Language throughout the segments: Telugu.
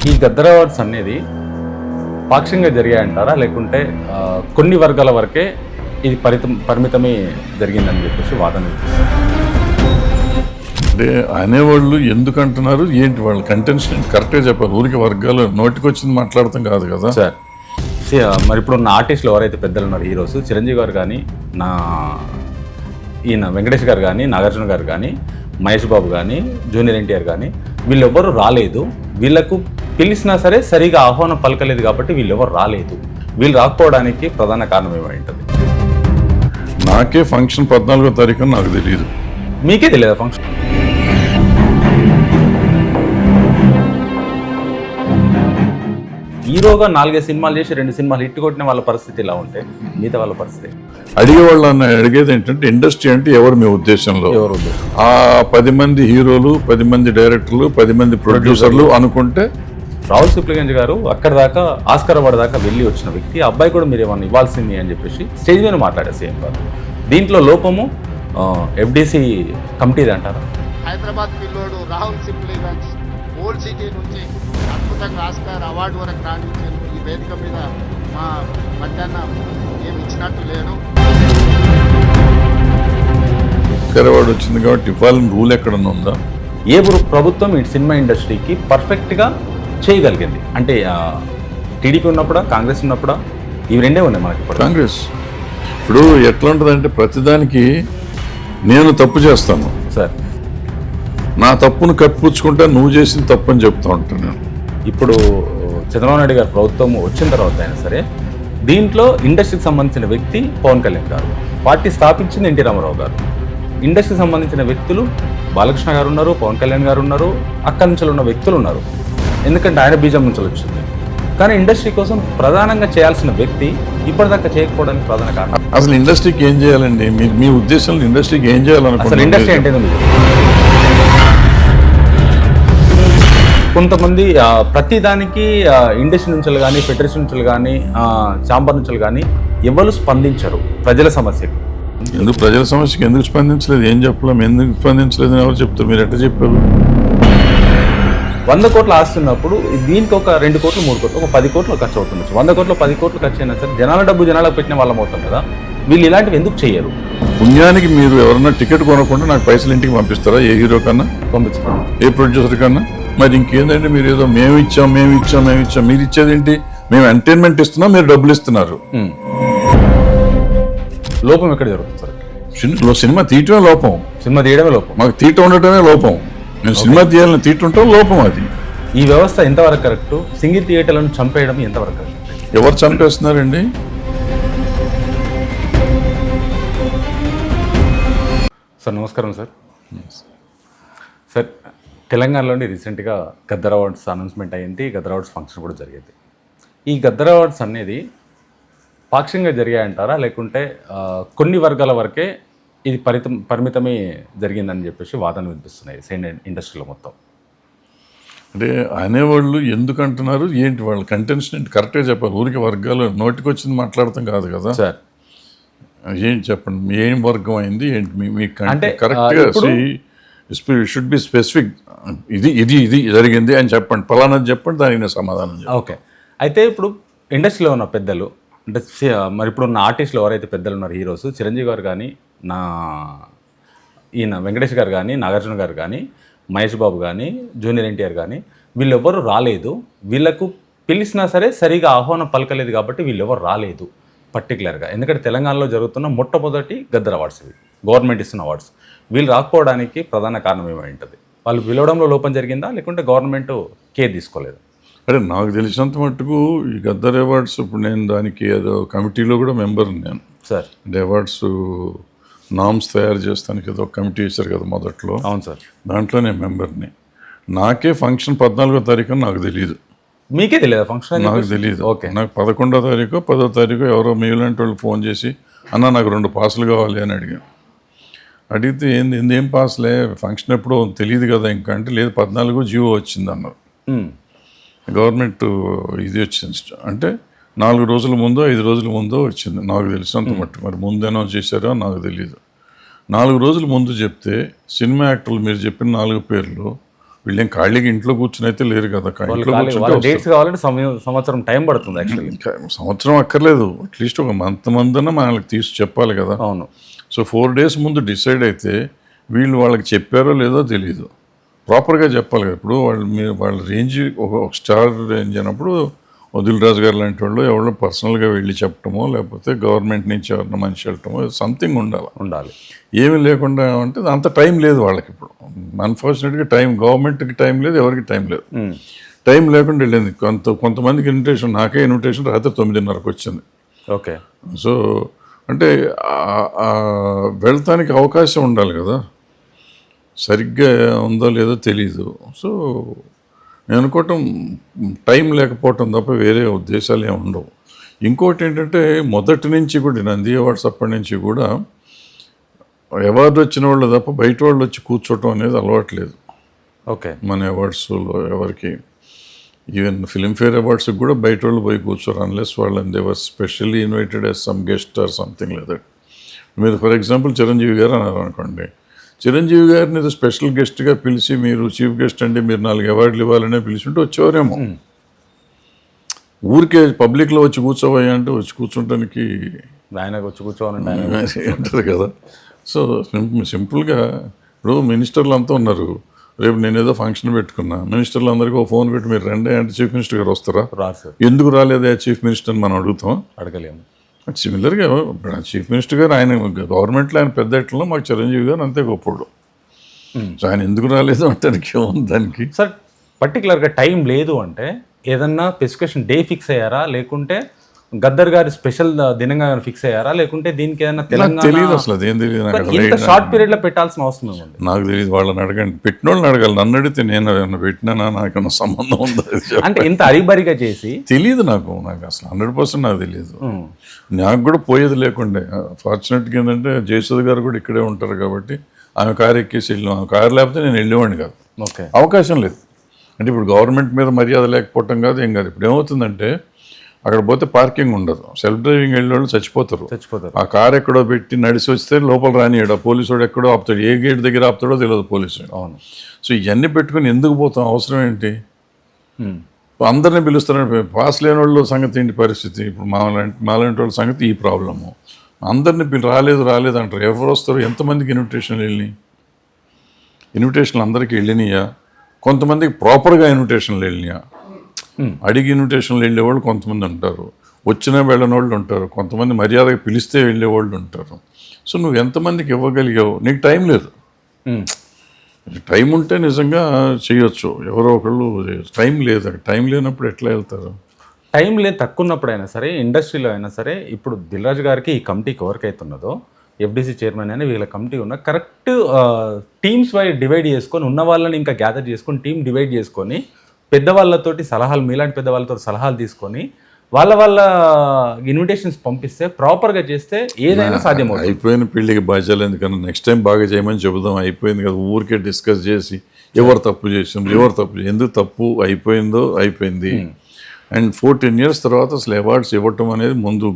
ఈ గద్దర్ అవార్డ్స్ అనేది పాక్షికంగా జరిగాయంటారా, లేకుంటే కొన్ని వర్గాల వరకే ఇది పరిమితమే జరిగిందని చెప్పేసి వాదన వినిపిస్తుంది? అంటే అనేవాళ్ళు ఎందుకు అంటున్నారు ఏంటి వాళ్ళ కంటెన్షన్ కరెక్ట్గా చెప్పాలి. ఊరికి వర్గాలు నోటికి వచ్చింది మాట్లాడటం కాదు కదా సార్. మరి ఇప్పుడు ఉన్న ఆర్టిస్టులు ఎవరైతే పెద్దలు ఉన్నారు, హీరోస్, చిరంజీవి గారు కానీ, ఈయన వెంకటేష్ గారు కానీ, నాగార్జున గారు కానీ, మహేష్ బాబు కానీ, జూనియర్ ఎన్టీఆర్ కానీ, వీళ్ళెవ్వరూ రాలేదు. వీళ్ళకు పిలిచినా సరే సరిగా ఆహ్వానం పలకలేదు కాబట్టి వీళ్ళెవరు రాలేదు. వీళ్ళు రాకపోవడానికి ప్రధాన కారణం ఏమై ఉంటుంది? నాకే ఫంక్షన్ 14వ తారీఖు నాకు తెలియదు. మీకే తెలియదా ఫంక్షన్? హీరోగా 4 సినిమాలు చేసి 2 సినిమాలు హిట్ కొట్టిన వాళ్ళ పరిస్థితి ఇలా ఉంటే మిగతా వాళ్ళ పరిస్థితి? అడిగేవాళ్ళని అడిగేది ఏంటంటే ఇండస్ట్రీ అంటే ఎవరు మీ ఉద్దేశంలో? ఆ 10 మంది హీరోలు, 10 మంది డైరెక్టర్లు, 10 మంది ప్రొడ్యూసర్లు అనుకుంటే రాహుల్ సిప్లిగంజ్ గారు అక్కడ దాకా ఆస్కార్ అవార్డు దాకా వెళ్ళి వచ్చిన వ్యక్తి. ఆ అబ్బాయి కూడా మీరు ఏమన్నా ఇవ్వాల్సింది అని చెప్పేసి స్టేజ్ మీద మాట్లాడారు సీఎం గారు. దీంట్లో లోపము ఎఫ్డిసి కమిటీది అంటారా? హైదరాబాద్ పిల్లోడు రాహుల్ సిప్లిగంజ్ ఓల్డ్ సిటీ నుంచి అద్భుతంగా ఆస్కార్ అవార్డు వరకు రాణించారు. ఈ వేదిక మీద మా మధ్యాహ్నం ఏమి ఇచ్చినట్టు లేడు. అవార్డు వచ్చింది కాబట్టి ఇవ్వాలని రూల్ ఎక్కడన్నా ఉందా? ఏ ప్రభుత్వం ఈ సినిమా ఇండస్ట్రీకి పర్ఫెక్ట్గా చేయగలిగింది అంటే టీడీపీ ఉన్నప్పుడా, కాంగ్రెస్ ఉన్నప్పుడా? ఇవి రెండే ఉన్నాయి మనకి. కాంగ్రెస్ ఇప్పుడు ఎట్లా ఉంటుందంటే ప్రతిదానికి నేను తప్పు చేస్తాను సార్, నా తప్పును కప్పిపుచ్చుకుంటే నువ్వు చేసిన తప్పు అని చెప్తా ఉంటాను నేను. ఇప్పుడు చంద్రబాబు నాయుడు గారు ప్రభుత్వం వచ్చిన తర్వాత అయినా సరే దీంట్లో ఇండస్ట్రీకి సంబంధించిన వ్యక్తి పవన్ కళ్యాణ్ గారు, పార్టీ స్థాపించింది ఎన్టీ రామారావు గారు. ఇండస్ట్రీకి సంబంధించిన వ్యక్తులు బాలకృష్ణ గారు ఉన్నారు, పవన్ కళ్యాణ్ గారు ఉన్నారు, అక్కడి నుంచి ఉన్న వ్యక్తులు ఉన్నారు. ఎందుకంటే ఆయన బీజం నుంచి వచ్చింది. కానీ ఇండస్ట్రీ కోసం ప్రధానంగా చేయాల్సిన వ్యక్తి ఇప్పటిదాకా చేయకపోవడానికి ప్రధాన కారణం. అసలు ఇండస్ట్రీకి ఏం చేయాలండి? మీ ఉద్దేశంలో ఇండస్ట్రీకి ఏం చేయాలనుకుంటున్నారు? అసలు ఇండస్ట్రీ అంటే కొంతమంది ప్రతి దానికి ఇండస్ట్రీ నుంచి కానీ, ఫెడరేషన్ నుంచి కానీ, ఛాంబర్ నుంచి కానీ ఎవరు స్పందించరు ప్రజల సమస్యకు. ఎందుకు ప్రజల సమస్యకి ఎందుకు స్పందించలేదు? ఏం చెప్పలేము. ఎందుకు స్పందించలేదు అని ఎవరు చెప్తారు? మీరు ఎట్లా చెప్పారు? 100 కోట్లు ఆస్తున్నప్పుడు దీనికి ఒక 2 కోట్లు 3 కోట్లు ఒక 10 కోట్లు ఖర్చు అవుతుండొచ్చు. 100 కోట్లు 10 కోట్లు ఖర్చు అయినా సరే జనాల డబ్బు జనాలకు పెట్టిన వాళ్ళం అవుతాం కదా. వీళ్ళు ఇలాంటివి ఎందుకు చేయరు? పుణ్యానికి మీరు ఎవరన్నా టికెట్ కొనకుండా నాకు పైసలు ఇంటికి పంపిస్తారా? ఏ హీరో కన్నా పంపించుకోండి, ఏ ప్రొడ్యూసర్ కన్నా. మరి ఇంకేంటంటే మీరు ఏదో మేము ఇచ్చాం మీరు ఇచ్చేది ఏంటి? మేము ఎంటర్టైన్మెంట్ ఇస్తున్నాం, మీరు డబ్బులు ఇస్తున్నారు. లోపం ఎక్కడ జరుగుతుంది సార్? సినిమా తీయటమే లోపం. సినిమా తీయడమే లోపం. మాకు తీట ఉండటమే లోపం. నేను సినిమా తీయాలని తీటుంటాం లోపం. అది ఈ వ్యవస్థ ఎంతవరకు కరెక్ట్? సింగిల్ థియేటర్లను చంపేయడం ఎంతవరకు కరెక్ట్? ఎవరు చంపేస్తున్నారండి? సార్ నమస్కారం సార్. సార్ తెలంగాణలోని రీసెంట్గా గద్దర్ అవార్డ్స్ అనౌన్స్మెంట్ అయ్యింది. గద్దర్ అవార్డ్స్ ఫంక్షన్ కూడా జరిగింది. ఈ గద్దర్ అవార్డ్స్ అనేది పాక్షికంగా జరిగాయంటారా, లేకుంటే కొన్ని వర్గాల వరకే ఇది పరిమితమే జరిగిందని చెప్పేసి వాదన వినిపిస్తున్నాయి సైన్ ఇండస్ట్రీలో మొత్తం? అంటే అనేవాళ్ళు ఎందుకు అంటున్నారు ఏంటి వాళ్ళ కంటెన్షన్ ఏంటి కరెక్ట్గా చెప్పాలి. ఊరికి వర్గాలు నోటికి వచ్చింది మాట్లాడటం కాదు కదా సార్. ఏంటి చెప్పండి, ఏం వర్గం అయింది ఏంటి? మీకు అంటే కరెక్ట్గా షుడ్ బి స్పెసిఫిక్. ఇది ఇది ఇది జరిగింది అని చెప్పండి, పలానాది చెప్పండి, దానికి నేను సమాధానం చెప్పండి. ఓకే. అయితే ఇప్పుడు ఇండస్ట్రీలో ఉన్న పెద్దలు అంటే మరి ఇప్పుడు ఉన్న ఆర్టిస్టులు ఎవరైతే పెద్దలు ఉన్నారు, హీరోస్, చిరంజీవి గారు కానీ, ఈయన వెంకటేష్ గారు కానీ, నాగార్జున గారు కానీ, మహేష్ బాబు కానీ, జూనియర్ ఎన్టీఆర్ కానీ, వీళ్ళెవ్వరూ రాలేదు. వీళ్ళకు పిలిచినా సరే సరిగా ఆహ్వానం పలకలేదు కాబట్టి వీళ్ళెవరు రాలేదు పర్టికులర్గా. ఎందుకంటే తెలంగాణలో జరుగుతున్న మొట్టమొదటి గద్దర్ అవార్డ్స్ ఇవి, గవర్నమెంట్ ఇస్తున్న అవార్డ్స్. వీళ్ళు రాకపోవడానికి ప్రధాన కారణం ఏమై ఉంటుంది? వాళ్ళు పిలవడంలో లోపం జరిగిందా, లేకుంటే గవర్నమెంట్ కేర్ తీసుకోలేదు? అంటే నాకు తెలిసినంత మట్టుకు ఈ గద్దర్ అవార్డ్స్ ఇప్పుడు నేను దానికి ఏదో కమిటీలో కూడా మెంబర్ నేను సార్. అంటే అవార్డ్స్ నామ్స్ తయారు చేస్తానికి ఏదో కమిటీ ఇచ్చారు కదా మొదట్లో. అవును సార్. దాంట్లో నేను మెంబర్ని. నాకే ఫంక్షన్ 14వ తారీఖు నాకు తెలియదు. మీకే తెలియదు ఫంక్షన్? నాకు తెలియదు. ఓకే. నాకు 11వ తారీఖు 10వ తారీఖు ఎవరో మీలాంటి వాళ్ళు ఫోన్ చేసి అన్న నాకు 2 పాసులు కావాలి అని అడిగాను. అడిగితే ఏం పాసులే, ఫంక్షన్ ఎప్పుడో తెలియదు కదా ఇంకా అంటే, లేదు 14 జీవో వచ్చింది అన్నారు. గవర్నమెంట్ ఇది వచ్చింది అంటే 4 రోజుల ముందో 5 రోజుల ముందో వచ్చింది నాకు తెలిసినంత మట్టు. మరి ముందు అనౌన్స్ చేశారో నాకు తెలియదు. 4 రోజుల ముందు చెప్తే సినిమా యాక్టర్లు మీరు చెప్పిన 4 పేర్లు వీళ్ళేం ఖాళీగా ఇంట్లో కూర్చుని అయితే లేరు కదా, ఇంట్లో కూర్చుంటే వాళ్ళ డేట్స్ కావాలంటే సంవత్సరం టైం పడుతుంది యాక్చువల్లీ. సంవత్సరం అక్కర్లేదు, అట్లీస్ట్ ఒక మంత్ అన్న మనకి తీసి చెప్పాలి కదా. అవును. సో 4 days ముందు డిసైడ్ అయితే వీళ్ళు వాళ్ళకి చెప్పారో లేదో తెలియదు, ప్రాపర్గా చెప్పాలి కదా. ఇప్పుడు వాళ్ళ రేంజ్ ఒక స్టార్ రేంజ్ అయినప్పుడు దిల్ రాజు గారు లాంటి వాళ్ళు ఎవరో పర్సనల్గా వెళ్ళి చెప్పటమో లేకపోతే గవర్నమెంట్ నుంచి ఎవరిన మనిషి వెళ్ళటమో సంథింగ్ ఉండాలి. ఏమీ లేకుండా అంటే అంత టైం లేదు వాళ్ళకి. ఇప్పుడు అన్ఫార్చునేట్గా గవర్నమెంట్కి టైం లేదు, ఎవరికి టైం లేదు. టైం లేకుండా వెళ్ళింది. కొంతమందికి ఇన్విటేషన్, నాకే ఇన్విటేషన్ రాత్రి 9:30కి వచ్చింది. ఓకే. సో అంటే వెళ్తానికి అవకాశం ఉండాలి కదా, సరిగ్గా ఉందో లేదో తెలీదు. సో నేను అనుకోవటం టైం లేకపోవటం తప్ప వేరే ఉద్దేశాలు ఏమి ఉండవు. ఇంకోటి ఏంటంటే మొదటి నుంచి కూడా నంది అవార్డ్స్ అప్పటి నుంచి కూడా అవార్డు వచ్చిన వాళ్ళు తప్ప బయట వాళ్ళు వచ్చి కూర్చోవటం అనేది అలవాట్లేదు. ఓకే. మన అవార్డ్స్లో ఎవరికి, ఈవెన్ ఫిల్మ్ఫేర్ అవార్డ్స్కి కూడా బయట వాళ్ళు పోయి కూర్చోరు అన్లెస్ వాళ్ళని they are specially invited as some guest or something like that. మీరు ఫర్ ఎగ్జాంపుల్ చిరంజీవి గారు అన్నారు అనుకోండి, చిరంజీవి గారిని స్పెషల్ గెస్ట్గా పిలిచి మీరు చీఫ్ గెస్ట్ అండి మీరు 4 అవార్డులు ఇవ్వాలనే పిలిచింటే వచ్చేవారేమో. ఊరికే పబ్లిక్లో వచ్చి కూర్చోవయ్యా అంటే వచ్చి కూర్చుంటానికి ఆయన వచ్చి కూర్చోవాలంటే అంటారు కదా. సో సింపుల్గా ఇప్పుడు మినిస్టర్లు అంతా ఉన్నారు, రేపు నేను ఏదో ఫంక్షన్ పెట్టుకున్నా, మినిస్టర్లు అందరికీ ఒక ఫోన్ పెట్టి మీరు రండి అంటే చీఫ్ మినిస్టర్ గారు వస్తారా? ఎందుకు రాలేదా చీఫ్ మినిస్టర్ అని మనం అడుగుతాం, అడగలేము. సిమిలర్గా చీఫ్ మినిస్టర్ గారు ఆయన గవర్నమెంట్లో ఆయన పెద్ద ఎట్లలో మాకు చిరంజీవి గారు అంతే గొప్పడు. సో ఆయన ఎందుకు రాలేదు అంటే దానికి సార్ పర్టికులర్గా టైం లేదు అంటే ఏదన్నా స్పెసిఫికేషన్ డే ఫిక్స్ అయ్యారా, లేకుంటే గద్దర్ గారి స్పెషల్ దినంగా ఫిక్స్ అయ్యారా, లేకుంటే దీనికి ఏదైనా తెలియదు అసలు అదేం తెలియదు. షార్ట్ పీరియడ్ లో పెట్టాల్సిన అవసరం ఉంది. నాకు తెలియదు, వాళ్ళని అడగండి, పెట్టిన వాళ్ళని అడగాలి. నన్ను అడిగితే నేను ఏమైనా పెట్టినానా, నాకేమన్నా సంబంధం ఉందా అంటే ఇంత అరిబరిగా చేసి తెలియదు నాకు అసలు 100% నాకు తెలియదు. నాకు కూడా పోయేది లేకుండే. ఫార్చునేట్గా ఏంటంటే జయసుధ గారు కూడా ఇక్కడే ఉంటారు కాబట్టి ఆమె కారు ఎక్కేసి వెళ్ళాం. ఆమె కారు లేకపోతే నేను వెళ్ళేవాడిని కాదు. ఓకే. అవకాశం లేదు. అంటే ఇప్పుడు గవర్నమెంట్ మీద మర్యాద లేకపోవటం కాదు, ఏం కాదు. ఇప్పుడు ఏమవుతుందంటే అక్కడ పోతే పార్కింగ్ ఉండదు, సెల్ఫ్ డ్రైవింగ్ వెళ్ళే వాళ్ళు చచ్చిపోతారు. ఆ కార్ ఎక్కడో పెట్టి నడిచి వస్తే లోపల రానియాడు, పోలీసు వాడు ఎక్కడో ఆపుతాడు, ఏ గేట్ దగ్గర ఆపుతాడో తెలియదు పోలీసు. అవును. సో ఇవన్నీ పెట్టుకుని ఎందుకు పోతాం, అవసరం ఏంటి? అందరినీ పిలుస్తారని పాస్ లేని వాళ్ళు సంగతి ఏంటి పరిస్థితి? ఇప్పుడు మాలాంటి వాళ్ళ సంగతి ఈ ప్రాబ్లము. అందరినీ రాలేదు అంటారు. ఎవరు వస్తారు? ఎంతమందికి ఇన్విటేషన్లు వెళ్ళినాయి? ఇన్విటేషన్లు అందరికీ వెళ్ళినాయా? కొంతమందికి ప్రాపర్గా ఇన్విటేషన్లు వెళ్ళినాయా? అడిగి ఇన్విటేషన్లు వెళ్ళేవాళ్ళు కొంతమంది ఉంటారు, వచ్చినా వెళ్ళని వాళ్ళు ఉంటారు, కొంతమంది మర్యాదగా పిలిస్తే వెళ్ళేవాళ్ళు ఉంటారు. సో నువ్వు ఎంతమందికి ఇవ్వగలిగావు? నీకు టైం లేదు. టైం ఉంటే నిజంగా చేయొచ్చు, ఎవరో ఒకళ్ళు. టైం లేదు, టైం లేనప్పుడు ఎట్లా వెళ్తారు? టైం లేదు తక్కువ ఉన్నప్పుడు అయినా సరే, ఇండస్ట్రీలో అయినా సరే. ఇప్పుడు దిల్ రాజు గారికి ఈ కమిటీకి ఎవరికైతే ఉన్నదో ఎఫ్డీసీ చైర్మన్ అని వీళ్ళ కమిటీ ఉన్న కరెక్ట్ టీమ్స్ వైజ్ డివైడ్ చేసుకొని ఉన్న వాళ్ళని ఇంకా గ్యాదర్ చేసుకొని టీం డివైడ్ చేసుకొని పెద్దవాళ్ళతోటి సలహాలు, మీలాంటి పెద్దవాళ్ళతో సలహాలు తీసుకొని వాళ్ళ ఇన్విటేషన్స్ పంపిస్తే ప్రాపర్గా చేస్తే ఏదైనా సాధ్యమవుతుంది. అయిపోయిన పెళ్ళికి బాధ్యతలు ఎందుకన్నా నెక్స్ట్ టైం బాగా చేయమని చెబుదాం. అయిపోయింది కదా, ఊరికే డిస్కస్ చేసి ఎవరు తప్పు చేసాం, ఎందుకు తప్పు అయిపోయిందో అయిపోయింది. అండ్ 14 years తర్వాత అసలు అవార్డ్స్ ఇవ్వటం అనేది ముందు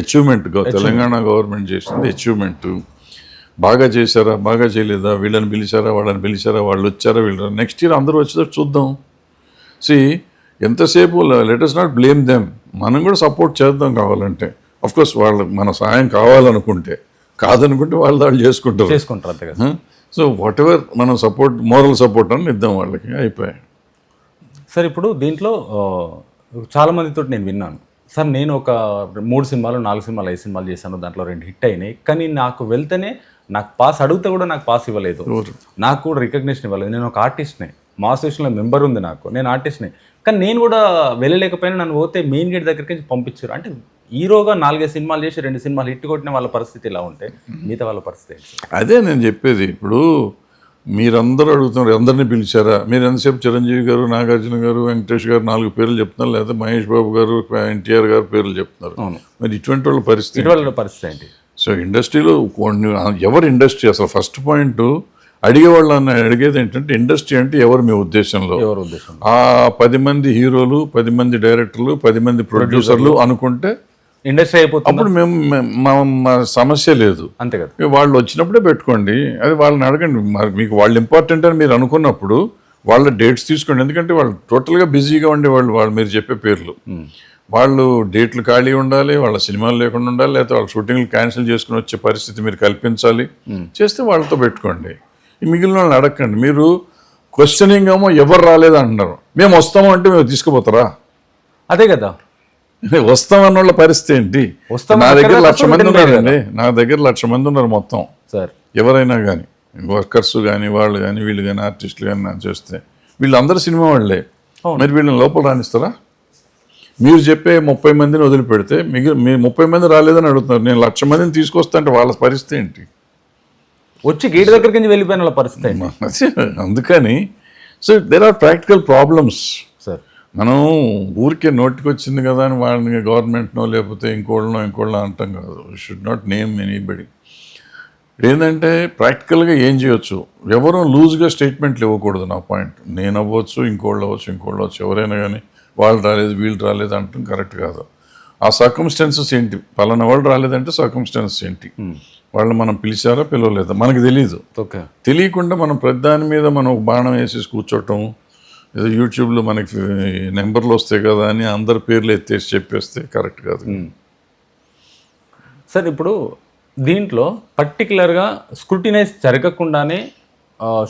అచీవ్మెంట్. తెలంగాణ గవర్నమెంట్ చేసింది అచీవ్మెంట్. బాగా చేశారా, బాగా చేయలేదా, వీళ్ళని పిలిచారా, వాళ్ళని పిలిచారా, వాళ్ళు వచ్చారా, వీళ్ళు నెక్స్ట్ ఇయర్ అందరూ వచ్చేటట్టు చూద్దాం. ఎంతసేపు let us not blame them, మనం కూడా సపోర్ట్ చేద్దాం కావాలంటే. అఫ్కోర్స్ వాళ్ళకి మన సాయం కావాలనుకుంటే, కాదనుకుంటే వాళ్ళు చేసుకుంటారు అంతే కదా. సో వాట్ ఎవర్ మనం సపోర్ట్, మోరల్ సపోర్ట్ అని ఇద్దాం వాళ్ళకి, అయిపోయాయి. సార్ ఇప్పుడు దీంట్లో చాలామందితో నేను విన్నాను సార్, నేను ఒక 3 సినిమాలు 4 సినిమాలు 5 సినిమాలు చేశాను, దాంట్లో 2 హిట్ అయినాయి, కానీ నాకు వెళ్తేనే నాకు పాస్ అడిగితే కూడా నాకు పాస్ ఇవ్వలేదు, నాకు కూడా రికగ్నిషన్ ఇవ్వలేదు. నేను ఒక ఆర్టిస్ట్నే, మా అసోసియేషన్లో మెంబర్ ఉంది నాకు, నేను ఆర్టిస్ట్నే, కానీ నేను కూడా వెళ్ళలేకపోయినా నన్ను పోతే మెయిన్ గేట్ దగ్గరికి పంపించారు. అంటే హీరోగా 4 సినిమాలు చేసి 2 సినిమాలు హిట్ కొట్టిన వాళ్ళ పరిస్థితి ఇలా ఉంటే మిగతా వాళ్ళ పరిస్థితి ఏంటి? అదే నేను చెప్పేది. ఇప్పుడు మీరందరూ అడుగుతున్నారు అందరినీ పిలిచారా? మీరు ఎంతసేపు చిరంజీవి గారు, నాగార్జున గారు, వెంకటేష్ గారు 4 పేర్లు చెప్తున్నారు, లేదా మహేష్ బాబు గారు, ఎన్టీఆర్ గారు పేర్లు చెప్తున్నారు. మరి ఇటువంటి వాళ్ళ పరిస్థితి ఏంటి? సో ఇండస్ట్రీలో ఎవరు ఇండస్ట్రీ అసలు ఫస్ట్ పాయింట్ అడిగేవాళ్ళని అడిగేది ఏంటంటే ఇండస్ట్రీ అంటే ఎవరు మీ ఉద్దేశంలో? ఆ 10 మంది హీరోలు, 10 మంది డైరెక్టర్లు, 10 మంది ప్రొడ్యూసర్లు అనుకుంటే ఇండస్ట్రీ అయిపోతుంది. అప్పుడు మేము మా సమస్య లేదు, అంతే కదా. వాళ్ళు వచ్చినప్పుడే పెట్టుకోండి, అది వాళ్ళని అడగండి. మీకు వాళ్ళు ఇంపార్టెంట్ అని మీరు అనుకున్నప్పుడు వాళ్ళ డేట్స్ తీసుకోండి, ఎందుకంటే వాళ్ళు టోటల్గా బిజీగా ఉండేవాళ్ళు. వాళ్ళు మీరు చెప్పే పేర్లు, వాళ్ళు డేట్లు ఖాళీ ఉండాలి, వాళ్ళ సినిమాలు లేకుండా ఉండాలి, లేకపోతే వాళ్ళ షూటింగ్లు క్యాన్సిల్ చేసుకుని వచ్చే పరిస్థితి మీరు కల్పించాలి. చేస్తే వాళ్ళతో పెట్టుకోండి, ఈ మిగిలిన వాళ్ళని అడగండి. మీరు క్వశ్చనింగ్ ఏమో ఎవరు రాలేదు అంటున్నారు, మేము వస్తాము అంటే మేము తీసుకుపోతారా? అదే కదా, వస్తామన్న వాళ్ళ పరిస్థితి ఏంటి? వస్తామని నా దగ్గర ఎక్కడ 1,00,000 మంది రాస్తారు? ఉన్నారండి, నా దగ్గర 1,00,000 మంది ఉన్నారు మొత్తం, సార్ ఎవరైనా కానీ వర్కర్స్ కానీ వాళ్ళు కానీ వీళ్ళు కానీ ఆర్టిస్టులు కానీ నాకు చేస్తే వీళ్ళందరూ సినిమా వాళ్ళే. మరి వీళ్ళని లోపల రాణిస్తారా? మీరు చెప్పే 30 మందిని వదిలిపెడితే మీ 30 మంది రాలేదని అడుగుతున్నారు, నేను 1,00,000 మందిని తీసుకొస్తా అంటే వాళ్ళ పరిస్థితి ఏంటి? వచ్చి గేట్ దగ్గరికి నుంచి వెళ్ళిపోయిన వాళ్ళ పరిస్థితి ఏంటి? అందుకని so there are practical problems. Sir మనం ఊరికే నోటికి వచ్చింది కదా అని వాళ్ళని గవర్నమెంట్నో లేకపోతే ఇంకోళ్ళనో అంటాం కాదు. Should not name anybody. ఏంటంటే ప్రాక్టికల్గా ఏం చేయొచ్చు, ఎవరూ లూజ్గా స్టేట్మెంట్లు ఇవ్వకూడదు. నా పాయింట్, నేను అవ్వచ్చు, ఇంకోళ్ళు అవ్వచ్చు, ఎవరైనా కానీ వాళ్ళు రాలేదు వీళ్ళు రాలేదు అంటాం కరెక్ట్ కాదు. ఆ సర్కమ్స్టాన్సెస్ ఏంటి, పలానా వాళ్ళు రాలేదంటే సర్కమ్స్టాన్సెస్ ఏంటి, వాళ్ళు మనం పిలిచారా పిలవలేదా మనకు తెలియదు. ఓకే, తెలియకుండా మనం ప్రతిదాని మీద మనం బాణం వేసేసి కూర్చోటం, ఏదో యూట్యూబ్లో మనకి నెంబర్లు వస్తాయి కదా అని అందరి పేర్లు ఎత్తేసి చెప్పేస్తే కరెక్ట్ కాదు. సార్ ఇప్పుడు దీంట్లో పర్టికులర్గా స్క్రూటినైజ్ జరగకుండానే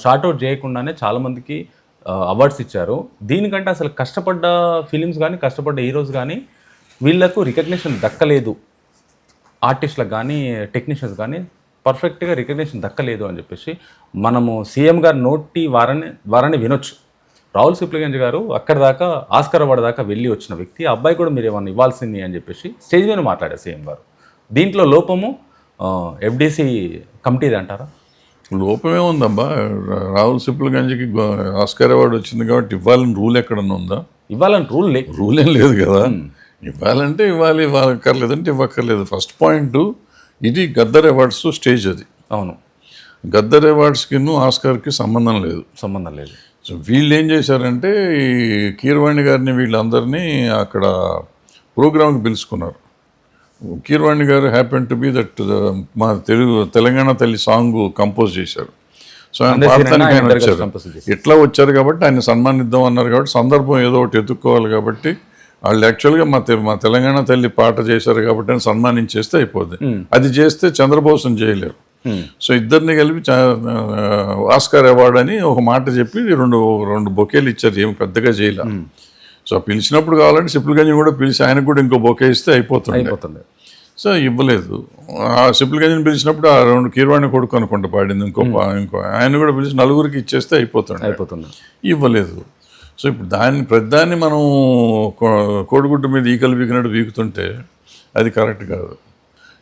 షార్ట్అవుట్ చేయకుండానే చాలామందికి అవార్డ్స్ ఇచ్చారు. దీనికంటే అసలు కష్టపడ్డ ఫిలిమ్స్ కానీ కష్టపడ్డ హీరోస్ కానీ వీళ్ళకు రికగ్నిషన్ దక్కలేదు, ఆర్టిస్టులకు కానీ టెక్నీషియన్స్ కానీ పర్ఫెక్ట్గా రికగ్నిషన్ దక్కలేదు అని చెప్పేసి మనము సీఎం గారు నోటి వారాన్ని వినొచ్చు. రాహుల్ సిప్లిగంజ్ గారు అక్కడి దాకా ఆస్కార్ అవార్డు దాకా వెళ్ళి వచ్చిన వ్యక్తి, ఆ అబ్బాయి కూడా మీరు ఏమన్నా ఇవ్వాల్సింది అని చెప్పేసి స్టేజ్ మీద మాట్లాడారు సీఎం గారు. దీంట్లో లోపము ఎఫ్డీసీ కమిటీది అంటారా? లోపమే ఉందబ్బా, రాహుల్ సిప్లిగంజ్కి ఆస్కార్ అవార్డు వచ్చింది కాబట్టి ఇవ్వాలని రూల్ ఎక్కడన్నా ఉందా? ఇవ్వాలని రూల్ ఏం లేదు కదా. ఇవ్వాలంటే ఇవ్వక్కర్లేదంటే ఇవ్వక్కర్లేదు. ఫస్ట్ పాయింట్, ఇది గద్దర్ అవార్డ్స్ స్టేజ్, అది అవును. గద్దర్ అవార్డ్స్కి ఆస్కార్కి సంబంధం లేదు. సో వీళ్ళు ఏం చేశారంటే ఈ కీరవాణి గారిని వీళ్ళందరినీ అక్కడ ప్రోగ్రామ్కి పిలుచుకున్నారు. కీరవాణి గారు హ్యాపెన్ టు బి దట్ మా తెలంగాణ తల్లి సాంగ్ కంపోజ్ చేశారు. సో ఆయన పాడటానికి ఆయన వచ్చారు. ఎట్లా వచ్చారు కాబట్టి ఆయన సన్మానిద్దాం అన్నారు కాబట్టి సందర్భం ఏదో ఒకటి ఎత్తుక్కోవాలి కాబట్టి వాళ్ళు యాక్చువల్గా మా తెలంగాణ తల్లి పాట చేశారు కాబట్టి ఆయన సన్మానించేస్తే అయిపోద్ది. అది చేస్తే చంద్రబోస్ని చేయలేరు. సో ఇద్దరిని కలిపి ఆస్కార్ అవార్డు అని ఒక మాట చెప్పి రెండు బొకేలు ఇచ్చారు, ఏమి పెద్దగా చేయలే. సో పిలిచినప్పుడు కావాలంటే సిప్లిగంజ్ కూడా పిలిచి ఆయనకు కూడా ఇంకో బొకే ఇస్తే అయిపోతుంది. సో ఇవ్వలేదు. ఆ సిప్లిగంజ్ని పిలిచినప్పుడు ఆ రెండు కీరవాణి కొడుకు అనుకుంటా పాడింది, ఇంకో ఆయన కూడా పిలిచి నలుగురికి ఇచ్చేస్తే అయిపోతుంది. ఇవ్వలేదు. సో ఇప్పుడు ప్రతిదాన్ని మనం కోడిగుడ్డు మీద ఈకలు వీకినట్టు వీకుతుంటే అది కరెక్ట్ కాదు.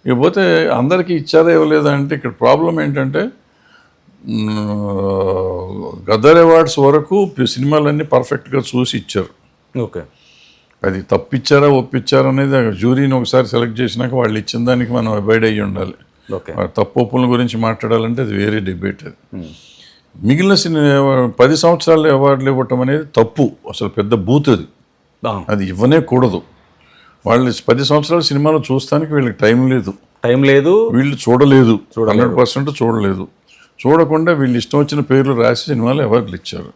ఇకపోతే అందరికీ ఇచ్చారా ఇవ్వలేదా అంటే ఇక్కడ ప్రాబ్లం ఏంటంటే గద్దర్ అవార్డ్స్ వరకు సినిమాలన్నీ పర్ఫెక్ట్గా చూసి ఇచ్చారు. ఓకే, అది తప్పిచ్చారా ఒప్పించారా అనేది జ్యూరీని ఒకసారి సెలెక్ట్ చేసినాక వాళ్ళు ఇచ్చిన దానికి మనం అవాయిడ్ అయ్యి ఉండాలి. తప్పు ఒప్పుల గురించి మాట్లాడాలంటే అది వేరే డిబేట్. అది మిగిలిన 10 సంవత్సరాలు అవార్డులు ఇవ్వటం అనేది తప్పు, అసలు పెద్ద బూత్ అది ఇవ్వనే కూడదు. వాళ్ళు 10 సంవత్సరాల సినిమాలు చూస్తానికి వీళ్ళకి టైం లేదు, వీళ్ళు చూడలేదు, 100% చూడలేదు. చూడకుండా వీళ్ళు ఇష్టం వచ్చిన పేర్లు రాసి సినిమాలు అవార్డులు ఇచ్చారు.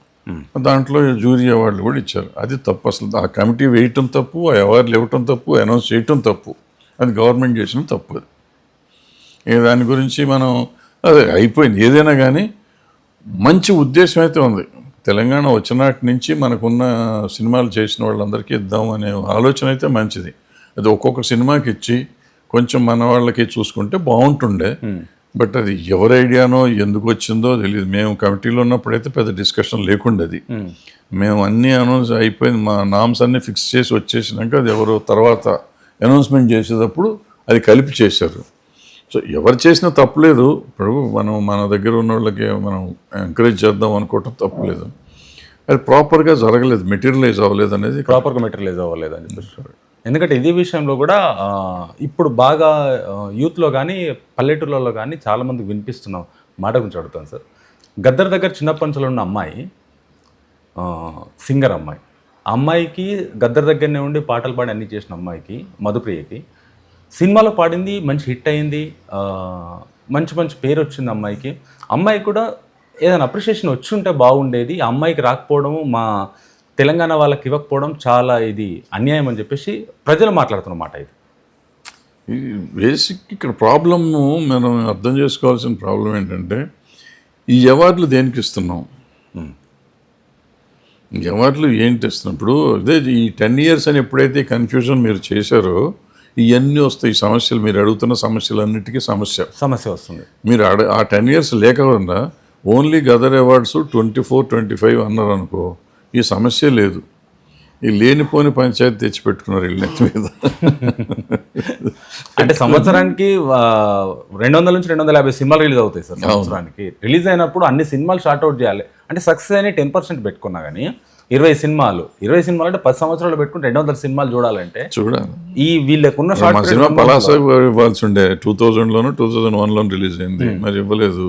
దాంట్లో జ్యూరీ అవార్డులు కూడా ఇచ్చారు. అది తప్పు. అసలు ఆ కమిటీ వేయటం తప్పు, ఆ అవార్డులు ఇవ్వటం తప్పు, అనౌన్స్ చేయటం తప్పు. అది గవర్నమెంట్ చేసిన తప్పు. అది దాని గురించి మనం అదే అయిపోయింది. ఏదైనా కానీ మంచి ఉద్దేశం అయితే ఉంది. తెలంగాణ వచ్చినాటి నుంచి మనకున్న సినిమాలు చేసిన వాళ్ళందరికీ ఇద్దాం అనే ఆలోచన అయితే మంచిది. అది ఒక్కొక్క సినిమాకి ఇచ్చి కొంచెం మన వాళ్ళకి చూసుకుంటే బాగుంటుండే. బట్ అది ఎవరి ఐడియానో ఎందుకు వచ్చిందో తెలియదు. మేము కమిటీలో ఉన్నప్పుడైతే పెద్ద డిస్కషన్ లేకుండా అది మేము అన్నీ అనౌన్స్ అయిపోయింది, మా నామ్స్ అన్నీ ఫిక్స్ చేసి వచ్చేసినాక అది ఎవరో తర్వాత అనౌన్స్మెంట్ చేసేటప్పుడు అది కలిపి చేశారు. సో ఎవరు చేసినా తప్పులేదు. ఇప్పుడు మన దగ్గర ఉన్న వాళ్ళకి మనం ఎంకరేజ్ చేద్దాం అనుకోవటం తప్పులేదు. అది ప్రాపర్గా జరగలేదు, మెటీరియలైజ్ అవ్వలేదు అనేది అని చెప్పేసి. ఎందుకంటే ఇదే విషయంలో కూడా ఇప్పుడు బాగా యూత్లో కానీ పల్లెటూళ్ళలో కానీ చాలామందికి వినిపిస్తున్న మాట గురించి అడుగుతాను సార్. గద్దర్ దగ్గర చిన్నప్పటి నుంచి ఉన్న అమ్మాయి సింగర్ అమ్మాయి, ఆ అమ్మాయికి గద్దర్ దగ్గరనే ఉండి పాటలు పాడి అన్నీ చేసిన అమ్మాయికి, మధుప్రియకి సినిమాలో పాడింది, మంచి హిట్ అయింది, మంచి పేరు వచ్చింది అమ్మాయికి. అమ్మాయి కూడా ఏదైనా అప్రిషియేషన్ వచ్చి ఉంటే బాగుండేది, ఆ అమ్మాయికి రాకపోవడం, మా తెలంగాణ వాళ్ళకి ఇవ్వకపోవడం చాలా ఇది అన్యాయం అని చెప్పేసి ప్రజలు మాట్లాడుతున్నమాట ఇది. ఈ బేసిక్ ఇక్కడ ప్రాబ్లము మనం అర్థం చేసుకోవాల్సిన ప్రాబ్లం ఏంటంటే ఈ అవార్డులు దేనికి ఇస్తున్నాం, ఈ అవార్డులు ఏంటి ఇస్తున్నాం. ఇప్పుడు అదే ఈ 10 years అని ఎప్పుడైతే కన్ఫ్యూజన్ మీరు చేశారో ఇవన్నీ వస్తాయి. ఈ సమస్యలు మీరు అడుగుతున్న సమస్యలన్నిటికీ సమస్య వస్తుంది. మీరు ఆ 10 years లేకుండా ఓన్లీ గదర్ అవార్డ్స్ 24, 25 అన్నారు అనుకో, ఈ సమస్య లేదు. ఈ లేనిపోని పంచాయతీ తెచ్చిపెట్టుకున్నారు వీళ్ళ నెత్తి మీద. అంటే సంవత్సరానికి 200 నుంచి 250 సినిమాలు రిలీజ్ అవుతాయి సార్. సంవత్సరానికి రిలీజ్ అయినప్పుడు అన్ని సినిమాలు షార్ట్ అవుట్ చేయాలి. అంటే సక్సెస్ అయిన 10% పెట్టుకున్నా కానీ 20 సినిమాలు అంటే 10 సంవత్సరాలు పెట్టుకుని 200 సినిమాలు చూడాలంటే చూడాలి. ఈ వీళ్ళకున్న మా సినిమా పలాస ఇవ్వాల్సి ఉండే 2000లోనూ 2001లో రిలీజ్ అయింది, మరి ఇవ్వలేదు.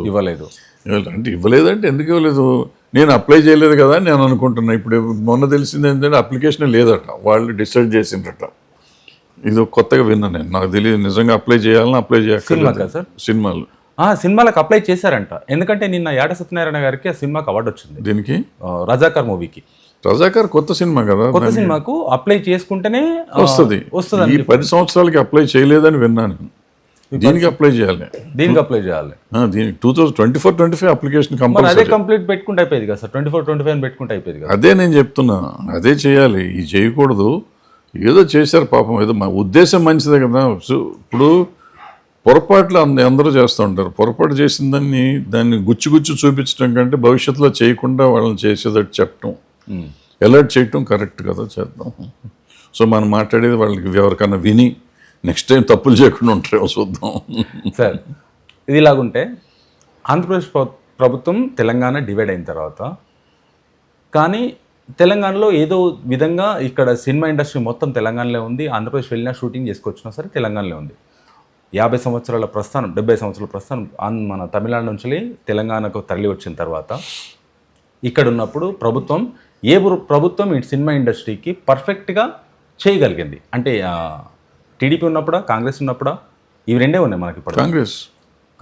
అంటే ఇవ్వలేదంటే ఎందుకు ఇవ్వలేదు, నేను అప్లై చేయలేదు కదా అని నేను అనుకుంటున్నా. ఇప్పుడు మొన్న తెలిసింది ఏంటంటే అప్లికేషన్ లేదట, వాళ్ళు డిసైడ్ చేసిండ్రట. ఇది కొత్తగా విన్నా నేను, నాకు తెలియదు నిజంగా అప్లై చేయాలని. అప్లై చేయాలి సినిమాలకు అప్లై చేశారంట. ఎందుకంటే నిన్న యాడ సత్యనారాయణ గారికి ఆ సినిమాకి అవార్డు వచ్చింది. దీనికి రజాకార్ మూవీకి. రజాకార్ కొత్త సినిమా కదా, కొత్త సినిమాకు అప్లై చేసుకుంటేనే వస్తుంది. ఈ 10 సంవత్సరాలకి అప్లై చేయలేదని విన్నాను. దీనికి అప్లై చేయాలి. దీనికి దీనికి 2024-25 అప్లికేషన్ అదే కంప్లీట్ పెట్టుకుంటే అయిపోయింది కదా సార్. 24-25 పెట్టుకుంటే అయిపోయింది కదా. అదే నేను చెప్తున్నా, అదే చేయాలి. ఇది చేయకూడదు. ఏదో చేశారు పాపం, ఏదో మా ఉద్దేశం మంచిదే కదా. ఇప్పుడు పొరపాట్లు అందరూ చేస్తూ ఉంటారు. పొరపాటు చేసిన దాన్ని గుచ్చి చూపించడం కంటే భవిష్యత్తులో చేయకుండా వాళ్ళని చేసేటట్టు చెప్పడం, అలర్ట్ చేయటం కరెక్ట్ కదా, చేద్దాం. సో మనం మాట్లాడేది వాళ్ళకి ఎవరికన్నా విని నెక్స్ట్ టైం తప్పులు చేయకుండా ఉంటారేమో చూద్దాం. సార్ ఇది ఇలాగుంటే ఆంధ్రప్రదేశ్ ప్రభుత్వం తెలంగాణ డివైడ్ అయిన తర్వాత కానీ తెలంగాణలో ఏదో విధంగా ఇక్కడ సినిమా ఇండస్ట్రీ మొత్తం తెలంగాణలో ఉంది. ఆంధ్రప్రదేశ్ వెళ్ళినా షూటింగ్ చేసుకొచ్చినా సరే తెలంగాణలో ఉంది. 50 సంవత్సరాల ప్రస్థానం, 70 సంవత్సరాల ప్రస్థానం మన తమిళనాడు నుంచి తెలంగాణకు తరలి వచ్చిన తర్వాత ఇక్కడ ఉన్నప్పుడు ప్రభుత్వం ఈ సినిమా ఇండస్ట్రీకి పర్ఫెక్ట్గా చేయగలిగింది. అంటే టీడీపీ ఉన్నప్పుడా, కాంగ్రెస్ ఉన్నప్పుడా? ఇవి రెండే ఉన్నాయి మనకి ఇప్పుడు.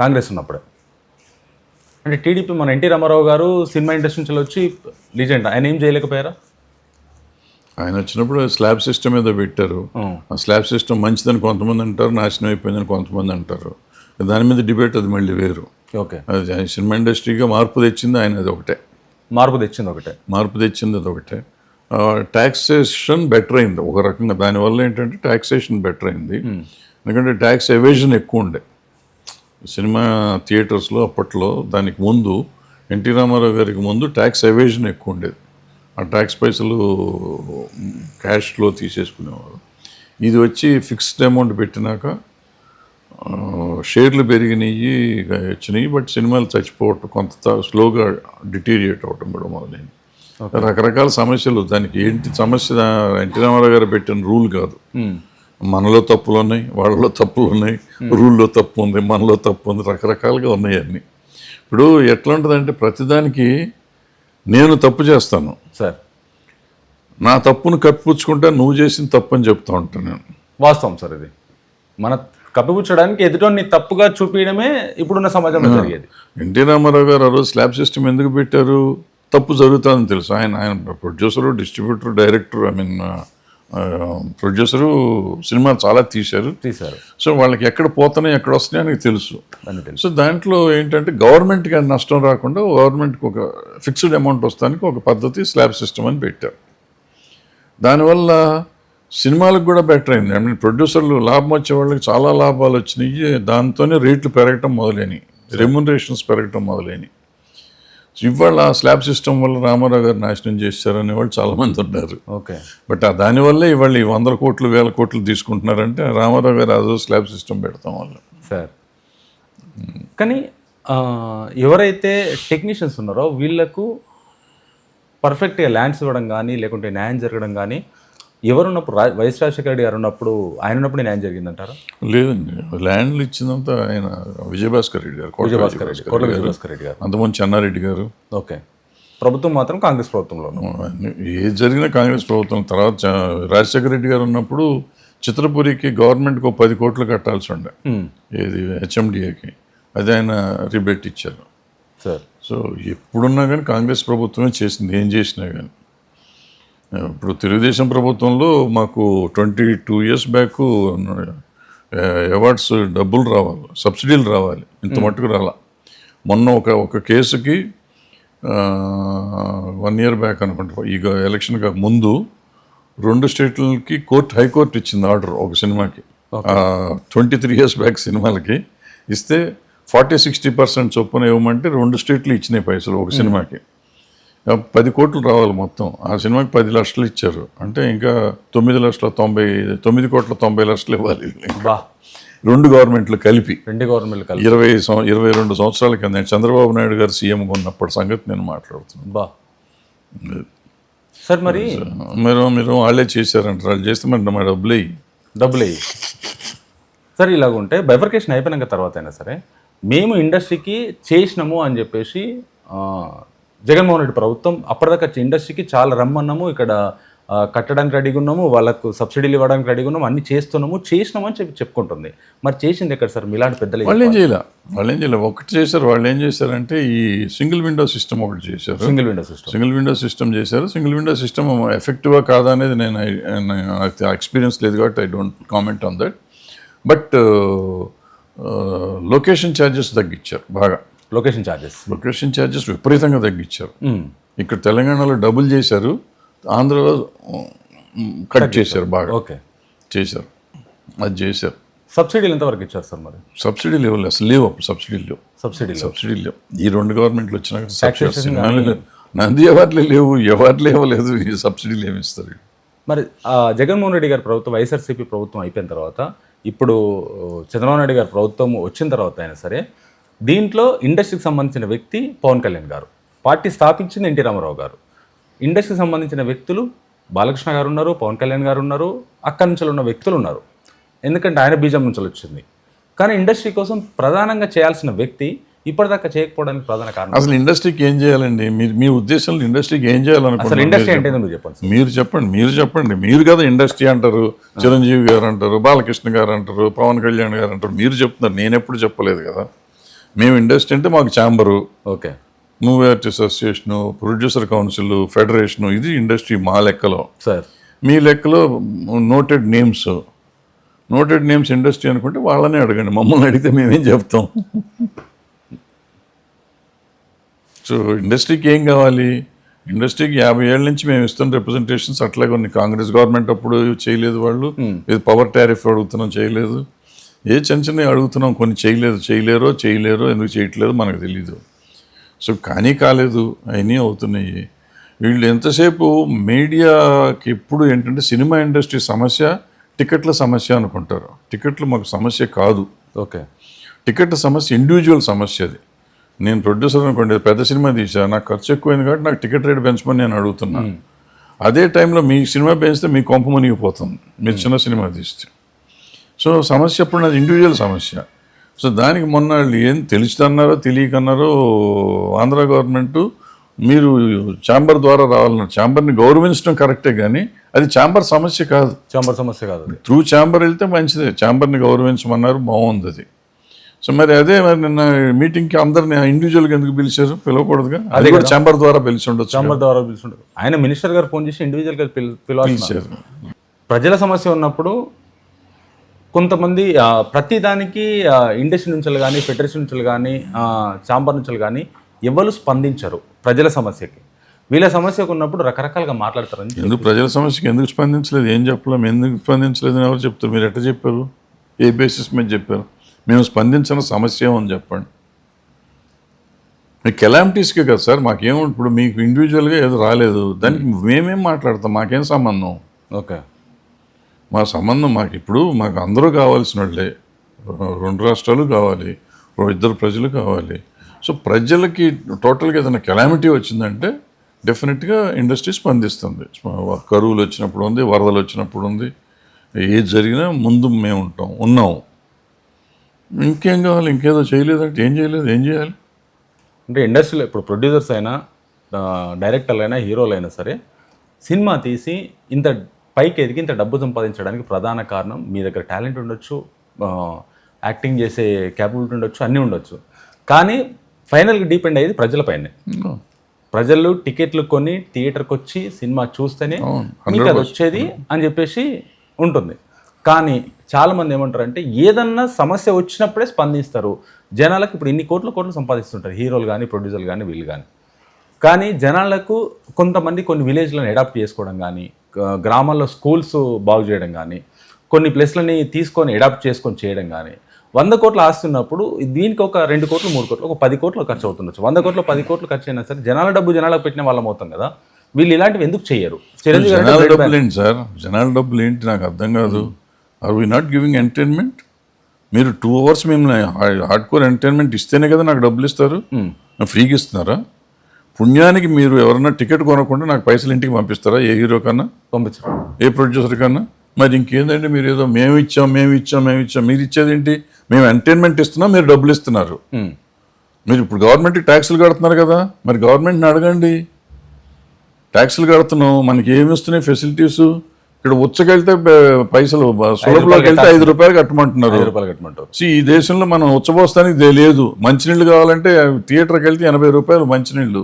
కాంగ్రెస్ ఉన్నప్పుడే. అంటే టీడీపీ మన ఎన్టీ రామారావు గారు సినిమా ఇండస్ట్రీ నుంచి వచ్చి లీజెండ్, ఆయన ఏం చేయలేకపోయారా? ఆయన వచ్చినప్పుడు స్లాబ్ సిస్టమ్ ఏదో పెట్టారు. ఆ స్లాబ్ సిస్టమ్ మంచిదని కొంతమంది అంటారు, నాశనం అయిపోయిందని కొంతమంది అంటారు. దాని మీద డిబేట్ అది మళ్ళీ వేరు. ఓకే, అది సినిమా ఇండస్ట్రీగా మార్పు తెచ్చింది ఆయన, అది ఒకటే. మార్పు తెచ్చింది అది ఒకటే. ట్యాక్సేషన్ బెటర్ అయింది ఒక రకంగా. దానివల్ల ఏంటంటే ట్యాక్సేషన్ బెటర్ అయింది. ఎందుకంటే ట్యాక్స్ ఎవేజన్ ఎక్కువ ఉండే సినిమా థియేటర్స్లో అప్పట్లో. దానికి ముందు ఎన్టీ రామారావు గారికి ముందు ట్యాక్స్ ఎవేజన్ ఎక్కువ ఉండేది. ఆ ట్యాక్స్ పైసలు క్యాష్లో తీసేసుకునేవారు. ఇది వచ్చి ఫిక్స్డ్ అమౌంట్ పెట్టినాక షేర్లు పెరిగినాయి, వచ్చినాయి. బట్ సినిమాలు చచ్చిపోవటం, కొంత స్లోగా డిటీరియేట్ అవ్వటం కూడా మొదలైంది. రకరకాల సమస్యలు. దానికి ఏంటి సమస్య, ఎన్టీ రామారావు గారు పెట్టిన రూల్ కాదు. మనలో తప్పులు ఉన్నాయి, వాళ్ళలో తప్పులు ఉన్నాయి, రూల్లో తప్పు ఉంది, మనలో తప్పు ఉంది, రకరకాలుగా ఉన్నాయి అన్నీ. ఇప్పుడు ఎట్లా ఉంటుందంటే ప్రతిదానికి నేను తప్పు చేస్తాను సార్, నా తప్పును కప్పిపుచ్చుకుంటే నువ్వు చేసిన తప్పు అని చెప్తా ఉంటాను నేను. వాస్తవం సార్. ఇది మన కప్పిపుచ్చడానికి ఎదుటోని తప్పుగా చూపించడమే ఇప్పుడున్న సమాజంలో జరిగేది. ఎన్టీ రామారావు గారు ఆ రోజు స్లాబ్ సిస్టమ్ ఎందుకు పెట్టారు? తప్పు జరుగుతుందని తెలుసు. ఆయన producer, distributor, director, producer, cinema చాలా తీశారు. సో వాళ్ళకి ఎక్కడ పోతున్నాయి ఎక్కడ వస్తున్నాయి అని తెలుసు. సో దాంట్లో ఏంటంటే గవర్నమెంట్కి నష్టం రాకుండా గవర్నమెంట్కి ఒక ఫిక్స్డ్ అమౌంట్ వస్తానికి ఒక పద్ధతి స్లాబ్ సిస్టమ్ అని పెట్టారు. దానివల్ల సినిమాలకు కూడా బెటర్ అయింది. ప్రొడ్యూసర్లు లాభం వచ్చే వాళ్ళకి చాలా లాభాలు వచ్చినాయి. దాంతోనే రేట్లు పెరగటం మొదలైనవి, రెమ్యునరేషన్స్ పెరగటం మొదలైనవి. ఇవాళ స్లాబ్ సిస్టమ్ వల్ల రామారావు గారు నాశనం చేశారనే వాళ్ళు చాలామంది ఉన్నారు. ఓకే, బట్ దానివల్లే ఇవాళ 100 కోట్లు 1000 కోట్లు తీసుకుంటున్నారంటే రామారావు గారు అదో స్లాబ్ సిస్టమ్ పెడతాం వాళ్ళు సార్. కానీ ఎవరైతే టెక్నీషియన్స్ ఉన్నారో వీళ్ళకు పర్ఫెక్ట్గా ల్యాండ్స్ ఇవ్వడం కానీ లేకుంటే న్యాయం జరగడం కానీ ఎవరున్నప్పుడు వైఎస్ రాజశేఖర రెడ్డి గారు ఉన్నప్పుడు, ఆయన ఉన్నప్పుడు న్యాయం జరిగిందంటారా? లేదండి, ల్యాండ్లు ఇచ్చిందంతా ఆయన విజయభాస్కర్ రెడ్డి గారు, విజయభాస్కర్ రెడ్డి గారు, అంతమంది చెన్నారెడ్డి గారు. ఓకే, ప్రభుత్వం మాత్రం కాంగ్రెస్ ప్రభుత్వంలో. ఏది జరిగినా కాంగ్రెస్ ప్రభుత్వం. తర్వాత రాజశేఖర రెడ్డి గారు ఉన్నప్పుడు చిత్రపురికి గవర్నమెంట్కి 10 కోట్లు కట్టాల్సి ఉండే, ఏది హెచ్ఎండిఏకి. అది ఆయన రిబేట్ ఇచ్చారు సార్. సో ఎప్పుడున్నా కానీ కాంగ్రెస్ ప్రభుత్వమే చేసింది, ఏం చేసినా కానీ. ఇప్పుడు తెలుగుదేశం ప్రభుత్వంలో మాకు 22 years బ్యాక్ అవార్డ్స్ డబ్బులు రావాలి, సబ్సిడీలు రావాలి, ఇంత మట్టుకు రాలా. మొన్న ఒక కేసుకి 1 year బ్యాక్ అనుకుంటా, ఇక ఎలక్షన్ కాక ముందు 2 స్టేట్లకి హైకోర్టు ఇచ్చింది ఆర్డర్ ఒక సినిమాకి. 23 years బ్యాక్ సినిమాలకి ఇస్తే 40-60% చొప్పున ఇవ్వమంటే 2 స్టేట్లు ఇచ్చినాయి పైసలు ఒక సినిమాకి. 10 కోట్లు రావాలి మొత్తం. ఆ సినిమాకి 10 లక్షలు ఇచ్చారు. అంటే ఇంకా 9,90,00,000 ఇవ్వాలి. బా, 2 గవర్నమెంట్లు కలిపి 2 గవర్నమెంట్లు కలిపి 22 సంవత్సరాల కింద నేను చంద్రబాబు నాయుడు గారు సీఎం ఉన్నప్పటి సంగతి నేను మాట్లాడుతున్నాను. బా సార్, మరి మీరు వాళ్ళే చేశారంటారు. వాళ్ళు చేస్తే మరి డబ్బులు అయ్యి సార్ ఇలాగుంటే బైఫర్కేషన్ అయిపోయినాక తర్వాత అయినా సరే మేము ఇండస్ట్రీకి చేసినాము అని చెప్పేసి జగన్మోహన్ రెడ్డి ప్రభుత్వం అప్పటిదాకా ఇండస్ట్రీకి చాలా రమ్మన్నాము, ఇక్కడ కట్టడానికి రెడీగా ఉన్నాము, వాళ్ళకు సబ్సిడీలు ఇవ్వడానికి రెడీగా ఉన్నాము, అన్ని చేసినాము అని చెప్పుకుంటుంది. మరి చేసింది ఎక్కడ సార్? మీలాంటి పెద్దలు వాళ్ళు ఏం చేయలే. ఒకటి చేశారు. వాళ్ళు ఏం చేశారంటే ఈ సింగిల్ విండో సిస్టమ్ ఒకటి చేశారు. సింగిల్ విండో సిస్టమ్ చేశారు. సింగిల్ విండో సిస్టమ్ ఎఫెక్టివా కాదా అనేది నేను ఎక్స్పీరియన్స్ లేదు కాబట్టి I don't comment on that. But location charges తగ్గించారు బాగా. లొకేషన్ ఛార్జెస్ విపరీతంగా తగ్గించారు. ఇక్కడ తెలంగాణలో డబుల్ చేశారు, ఆంధ్రలో కట్ చేశారు బాగా. చేశారు, అది చేశారు. సబ్సిడీలు ఎంతవరకు ఇచ్చారు సార్? మరి సబ్సిడీలు ఇవ్వలేదు, అసలు లేవు. సబ్సిడీలు ఈ 2 గవర్నమెంట్లు వచ్చినాక నంది అవార్డులే లేవు, అవార్డులు ఇవ్వలేదు, ఈ సబ్సిడీలు ఏమి ఇస్తారు? మరి జగన్మోహన్ రెడ్డి గారి ప్రభుత్వం, వైఎస్ఆర్సీపీ ప్రభుత్వం అయిపోయిన తర్వాత ఇప్పుడు చంద్రబాబు నాయుడు గారి ప్రభుత్వం వచ్చిన తర్వాత అయినా సరే దీంట్లో ఇండస్ట్రీకి సంబంధించిన వ్యక్తి పవన్ కళ్యాణ్ గారు, పార్టీ స్థాపించింది ఎన్టీ రామారావు గారు. ఇండస్ట్రీకి సంబంధించిన వ్యక్తులు బాలకృష్ణ గారు ఉన్నారు, పవన్ కళ్యాణ్ గారు ఉన్నారు, అక్కడి నుంచి ఉన్న వ్యక్తులు ఉన్నారు. ఎందుకంటే ఆయన బీజం నుంచి వచ్చింది. కానీ ఇండస్ట్రీ కోసం ప్రధానంగా చేయాల్సిన వ్యక్తి ఇప్పటిదాకా చేయకపోవడానికి ప్రధాన కారణం. అసలు ఇండస్ట్రీకి ఏం చేయాలండి? మీ ఉద్దేశంలో ఇండస్ట్రీకి ఏం చేయాలనుకుంటున్నారు? ఇండస్ట్రీ అంటే మీరు చెప్పండి. మీరు చెప్పండి. మీరు కదా ఇండస్ట్రీ అంటారు, చిరంజీవి గారు అంటారు, బాలకృష్ణ గారు అంటారు, పవన్ కళ్యాణ్ గారు అంటారు, మీరు చెప్తున్నారు. నేను ఎప్పుడు చెప్పలేదు కదా. మేము ఇండస్ట్రీ అంటే మాకు chamber, movie artist association, producer council, federation, ఇది ఇండస్ట్రీ మా లెక్కలో. సార్ మీ లెక్కలో నోటెడ్ నేమ్స్ ఇండస్ట్రీ అనుకుంటే వాళ్ళనే అడగండి, మమ్మల్ని అడిగితే మేమేం చెప్తాం? సో ఇండస్ట్రీకి ఏం కావాలి? ఇండస్ట్రీకి 50 ఏళ్ళ నుంచి మేము ఇస్తున్న రిప్రజెంటేషన్స్ అట్లా కొన్ని కాంగ్రెస్ గవర్నమెంట్ అప్పుడు చేయలేదు, వాళ్ళు ఇది పవర్ టారిఫ్ అడుగుతున్నాం చేయలేదు, ఏ చిన్న అడుగుతున్నాం కొన్ని చేయలేరో ఎందుకు చేయట్లేదు మనకు తెలీదు. సో కానీ కాలేదు, అవన్నీ అవుతున్నాయి. వీళ్ళు ఎంతసేపు మీడియాకి ఎప్పుడు ఏంటంటే సినిమా ఇండస్ట్రీ సమస్య టికెట్ల సమస్య అనుకుంటారు. టికెట్లు మాకు సమస్య కాదు. టికెట్ల సమస్య ఇండివిజువల్ సమస్య. అది నేను ప్రొడ్యూసర్ అనుకోండి, పెద్ద సినిమా తీసా, నాకు ఖర్చు ఎక్కువైంది కాబట్టి నాకు టికెట్ రేట్ పెంచమని నేను అడుగుతున్నాను. అదే టైంలో మీ సినిమా పెంచితే మీ కొంప మునిగిపోతుంది మీరు చిన్న సినిమా తీస్తే. సో సమస్య అప్పుడు నాది ఇండివిజువల్ సమస్య. సో దానికి మొన్న ఏం తెలుసుదన్నారో తెలియకన్నారో ఆంధ్ర గవర్నమెంటు మీరు ఛాంబర్ ద్వారా రావాలన్నారు. ఛాంబర్ని గౌరవించడం కరెక్టే, కానీ అది ఛాంబర్ సమస్య కాదు. త్రూ ఛాంబర్ వెళ్తే మంచిదే. ఛాంబర్ని గౌరవించమన్నారు, బాగుంది అది. సో మరి అదే మరి నిన్న మీటింగ్కి అందరిని ఇండివిజువల్గా ఎందుకు పిలిచారు? పిలవకూడదుగా? అది కూడా ఛాంబర్ ద్వారా పిలిచి ఉండొచ్చు. ఆయన మినిస్టర్ గారు ఫోన్ చేసి ఇండివిజువల్గా పిలిచారు. ప్రజల సమస్య ఉన్నప్పుడు కొంతమంది ప్రతిదానికి ఇండస్ట్రీ నుంచి కానీ, ఫెడరేషన్ నుంచి కానీ, ఛాంబర్ నుంచి కానీ ఎవరు స్పందించరు ప్రజల సమస్యకి. వీళ్ళ సమస్యకు ఉన్నప్పుడు రకరకాలుగా మాట్లాడతారని. ఎందుకు ప్రజల సమస్యకి ఎందుకు స్పందించలేదు? ఏం చెప్పలేము. ఎందుకు స్పందించలేదు అని ఎవరు చెప్తారు? మీరు ఎట్లా చెప్పారు? ఏ బేసిస్ మీద చెప్పారు? మేము స్పందించిన సమస్య ఏమని చెప్పండి. మీకు కెలామిటీస్కే కదా సార్, మాకేమో ఇప్పుడు మీకు ఇండివిజువల్గా ఏదో రాలేదు, దానికి మేమేం మాట్లాడతాం? మాకేం సంబంధం? మా సంబంధం మాకు అందరూ కావాల్సిన వాళ్ళే. 2 రాష్ట్రాలు కావాలి, 2 ప్రజలు కావాలి. సో ప్రజలకి టోటల్గా ఏదైనా కెలామిటీ వచ్చిందంటే డెఫినెట్గా ఇండస్ట్రీ స్పందిస్తుంది. కరువులు వచ్చినప్పుడు ఉంది, వరదలు వచ్చినప్పుడు ఉంది, ఏది జరిగినా ముందు మేము ఉన్నాము. ఇంకేం కావాలి? ఇంకేదో చేయలేదంటే ఏం చేయాలి? అంటే ఇండస్ట్రీలో ఇప్పుడు ప్రొడ్యూసర్స్ అయినా, డైరెక్టర్లు అయినా, హీరోలు అయినా సరే సినిమా తీసి ఇంత పైకి ఎదిగి ఇంత డబ్బు సంపాదించడానికి ప్రధాన కారణం మీ దగ్గర టాలెంట్ ఉండొచ్చు, యాక్టింగ్ చేసే క్యాపబిలిటీ ఉండొచ్చు, అన్నీ ఉండొచ్చు. కానీ ఫైనల్గా డిపెండ్ అయ్యేది ప్రజలపైనే. ప్రజలు టికెట్లు కొని థియేటర్కి వచ్చి సినిమా చూస్తేనే మీకు అది వచ్చేది అని చెప్పేసి ఉంటుంది. కానీ చాలామంది ఏమంటారంటే ఏదన్నా సమస్య వచ్చినప్పుడే స్పందిస్తారు. జనాలకు ఇప్పుడు ఇన్ని కోట్లు సంపాదిస్తుంటారు హీరోలు కానీ ప్రొడ్యూసర్లు కానీ వీళ్ళు కానీ జనాలకు కొంతమంది కొన్ని విలేజ్లను అడాప్ట్ చేసుకోవడం కానీ, గ్రామాల్లో స్కూల్స్ బాగు చేయడం కానీ, కొన్ని ప్లేస్లని తీసుకొని అడాప్ట్ చేసుకొని చేయడం కానీ, 100 కోట్లు ఆస్తున్నప్పుడు దీనికి ఒక 2 కోట్లు 3 కోట్లు ఒక 10 కోట్లు ఖర్చు అవుతుండొచ్చు. 100 కోట్లు 10 కోట్లు ఖర్చు అయినా సరే జనాల డబ్బు జనాలకు పెట్టిన వాళ్ళం అవుతాం కదా. వీళ్ళు ఇలాంటివి ఎందుకు చేయరు? జనాల డబ్బులు ఏంటి సార్? జనాల డబ్బులు ఏంటి నాకు అర్థం కాదు. Are we not giving entertainment? మీరు 2 hours మేము హార్డ్ కోర్ ఎంటర్టైన్మెంట్ ఇస్తేనే కదా నాకు డబ్బులు ఇస్తారు. ఫ్రీగా ఇస్తున్నారా? పుణ్యానికి మీరు ఎవరన్నా టికెట్ కొనకుండా నాకు పైసలు ఇంటికి పంపిస్తారా? ఏ హీరో కన్నా పంపించరు, ఏ ప్రొడ్యూసర్ కన్నా. మరి ఇంకేందంటే మీరు ఏదో మేము ఇచ్చాం మీరు ఇచ్చేది ఏంటి? మేము ఎంటర్టైన్మెంట్ ఇస్తున్నాం, మీరు డబ్బులు ఇస్తున్నారు. మీరు ఇప్పుడు గవర్నమెంట్కి ట్యాక్సులు కడుతున్నారు కదా, మరి గవర్నమెంట్ని అడగండి. ట్యాక్సులు కడుతున్నాం, మనకి ఏమి వస్తున్నాయి ఫెసిలిటీస్? ఇక్కడ ఉచ్చకెళ్తే పైసలు, సులభలోకి వెళ్తే 5 రూపాయలు కట్టమంటున్నారు. ఈ దేశంలో మనం ఉచ్చబోస్తానికి లేదు. మంచినీళ్ళు కావాలంటే థియేటర్కి వెళ్తే 80 రూపాయలు మంచినీళ్ళు.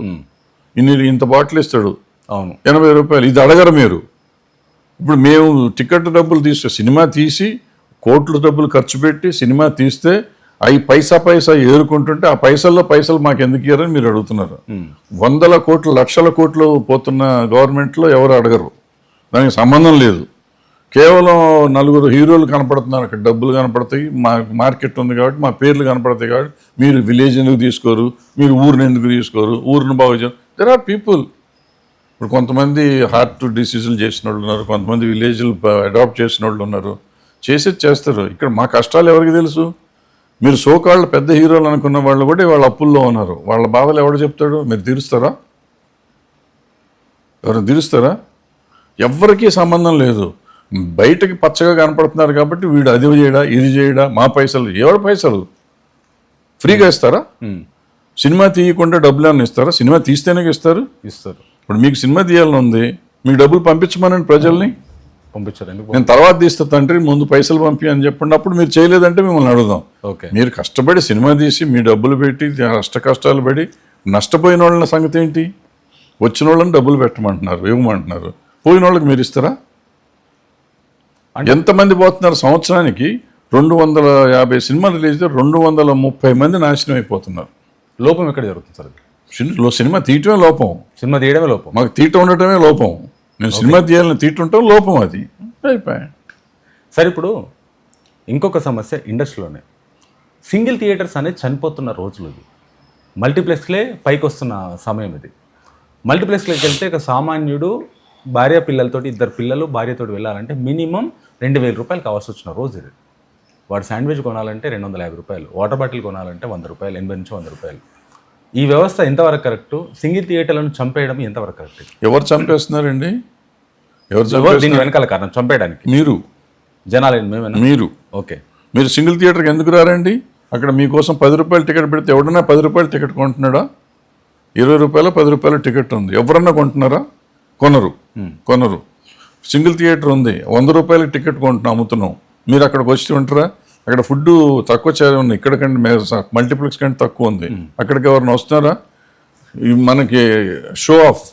ఇంత బాటిల్ ఇస్తాడు, అవును 80 రూపాయలు. ఇది అడగరు మీరు. ఇప్పుడు మేము టికెట్ డబ్బులు తీస్తే, సినిమా తీసి కోట్ల డబ్బులు ఖర్చు పెట్టి సినిమా తీస్తే అవి పైసా ఏరుకుంటుంటే ఆ పైసలు మాకు ఎందుకు ఇయ్యారని మీరు అడుగుతున్నారు. 100 కోట్లు 1,00,000 కోట్లు పోతున్న గవర్నమెంట్లో ఎవరు అడగరు. దానికి సంబంధం లేదు. కేవలం 4 హీరోలు కనపడుతున్నారు, అక్కడ డబ్బులు కనపడతాయి, మా మార్కెట్ ఉంది కాబట్టి మా పేర్లు కనపడతాయి కాబట్టి మీరు విలేజ్ ఎందుకు తీసుకోరు, మీరు ఊరిని ఎందుకు తీసుకోరు, ఊరిని బాగు చేయరు. There are people. ఇప్పుడు కొంతమంది హార్ట్ డిసీజులు చేసిన వాళ్ళు ఉన్నారు, కొంతమంది విలేజ్లు అడాప్ట్ చేసిన వాళ్ళు ఉన్నారు. చేస్తారు. ఇక్కడ మా కష్టాలు ఎవరికి తెలుసు? మీరు సోకాళ్ళ పెద్ద హీరోలు అనుకున్న వాళ్ళు కూడా వాళ్ళ అప్పుల్లో ఉన్నారు. వాళ్ళ బాధలు ఎవడు చెప్తాడు? మీరు తీరుస్తారా? ఎవరైనా తీరుస్తారా? ఎవరికీ సంబంధం లేదు. బయటకి పచ్చగా కనపడుతున్నారు కాబట్టి వీడు అది చేయడా ఇది చేయడా, మా పైసలు. ఎవరి పైసలు? ఫ్రీగా ఇస్తారా? సినిమా తీయకుండా డబ్బులు ఏమైనా ఇస్తారా? సినిమా తీస్తేనే ఇస్తారు. ఇప్పుడు మీకు సినిమా తీయాలని ఉంది, మీకు డబ్బులు పంపించమనండి ప్రజల్ని. పంపించారు. నేను తర్వాత తీస్తా తండ్రి, ముందు పైసలు పంపి అని చెప్పండి. అప్పుడు మీరు చేయలేదంటే మిమ్మల్ని అడుగుదాం. మీరు కష్టపడి సినిమా తీసి మీ డబ్బులు పెట్టి కష్టాలు పడి నష్టపోయిన వాళ్ళ సంగతి ఏంటి? వచ్చిన వాళ్ళని డబ్బులు పెట్టమంటున్నారు, ఇవ్వమంటున్నారు. పోయిన వాళ్ళకి మీరు ఇస్తారా? ఎంతమంది పోతున్నారు? సంవత్సరానికి 250 సినిమాలు రిలీజ్ అయితే 230 మంది నాశనం అయిపోతున్నారు. లోపం ఎక్కడ జరుగుతుంది సార్? సినిమా తీయటమే లోపం. సినిమా తీయడమే లోపం. మాకు తీట ఉండటమే లోపం. నేను సినిమా తీయాలని తీటుంటాం లోపం. అది అయిపోయా. సరే, ఇప్పుడు ఇంకొక సమస్య ఇండస్ట్రీలోనే సింగిల్ థియేటర్స్ అనేది చనిపోతున్న రోజులు. ఇది మల్టీప్లెక్స్లే పైకి వస్తున్న సమయం. ఇది మల్టీప్లెక్స్లోకి వెళ్తే ఒక సామాన్యుడు భార్య పిల్లలతోటి, 2 పిల్లలు భార్యతోటి వెళ్ళాలంటే మినిమం 2,000 రూపాయలు కావాల్సి వచ్చిన రోజు ఇది. వాడు శాండ్విచ్ కొనాలంటే 250 రూపాయలు, వాటర్ బాటిల్ కొనాలంటే 100 రూపాయలు, 80 నుంచి 100 రూపాయలు. ఈ వ్యవస్థ ఎంతవరకు కరెక్ట్? సింగిల్ థియేటర్లను చంపేయడం ఎంతవరకు కరెక్ట్? ఎవరు చంపేస్తున్నారండి? దీని వెనకాల కారణం చంపేయడానికి మీరు జనాలు మేమేనా? మీరు ఓకే. మీరు సింగిల్ థియేటర్కి ఎందుకు రారండి? అక్కడ మీకోసం 10 రూపాయలు టికెట్ పెడితే ఎవడన్నా 10 రూపాయలు టికెట్ కొంటున్నాడా? 20 రూపాయలు 10 రూపాయల టికెట్ ఉంది, ఎవరన్నా కొంటున్నారా? కొనరు. సింగిల్ థియేటర్ ఉంది, 100 రూపాయలకి టికెట్ అమ్ముతున్నాం. మీరు అక్కడికి వచ్చి ఉంటారా? అక్కడ ఫుడ్ తక్కువ చేయాలి ఉంది, ఇక్కడికంటే మల్టీప్లెక్స్ కంటే తక్కువ ఉంది. అక్కడికి ఎవరైనా వస్తున్నారా? మనకి షో ఆఫ్,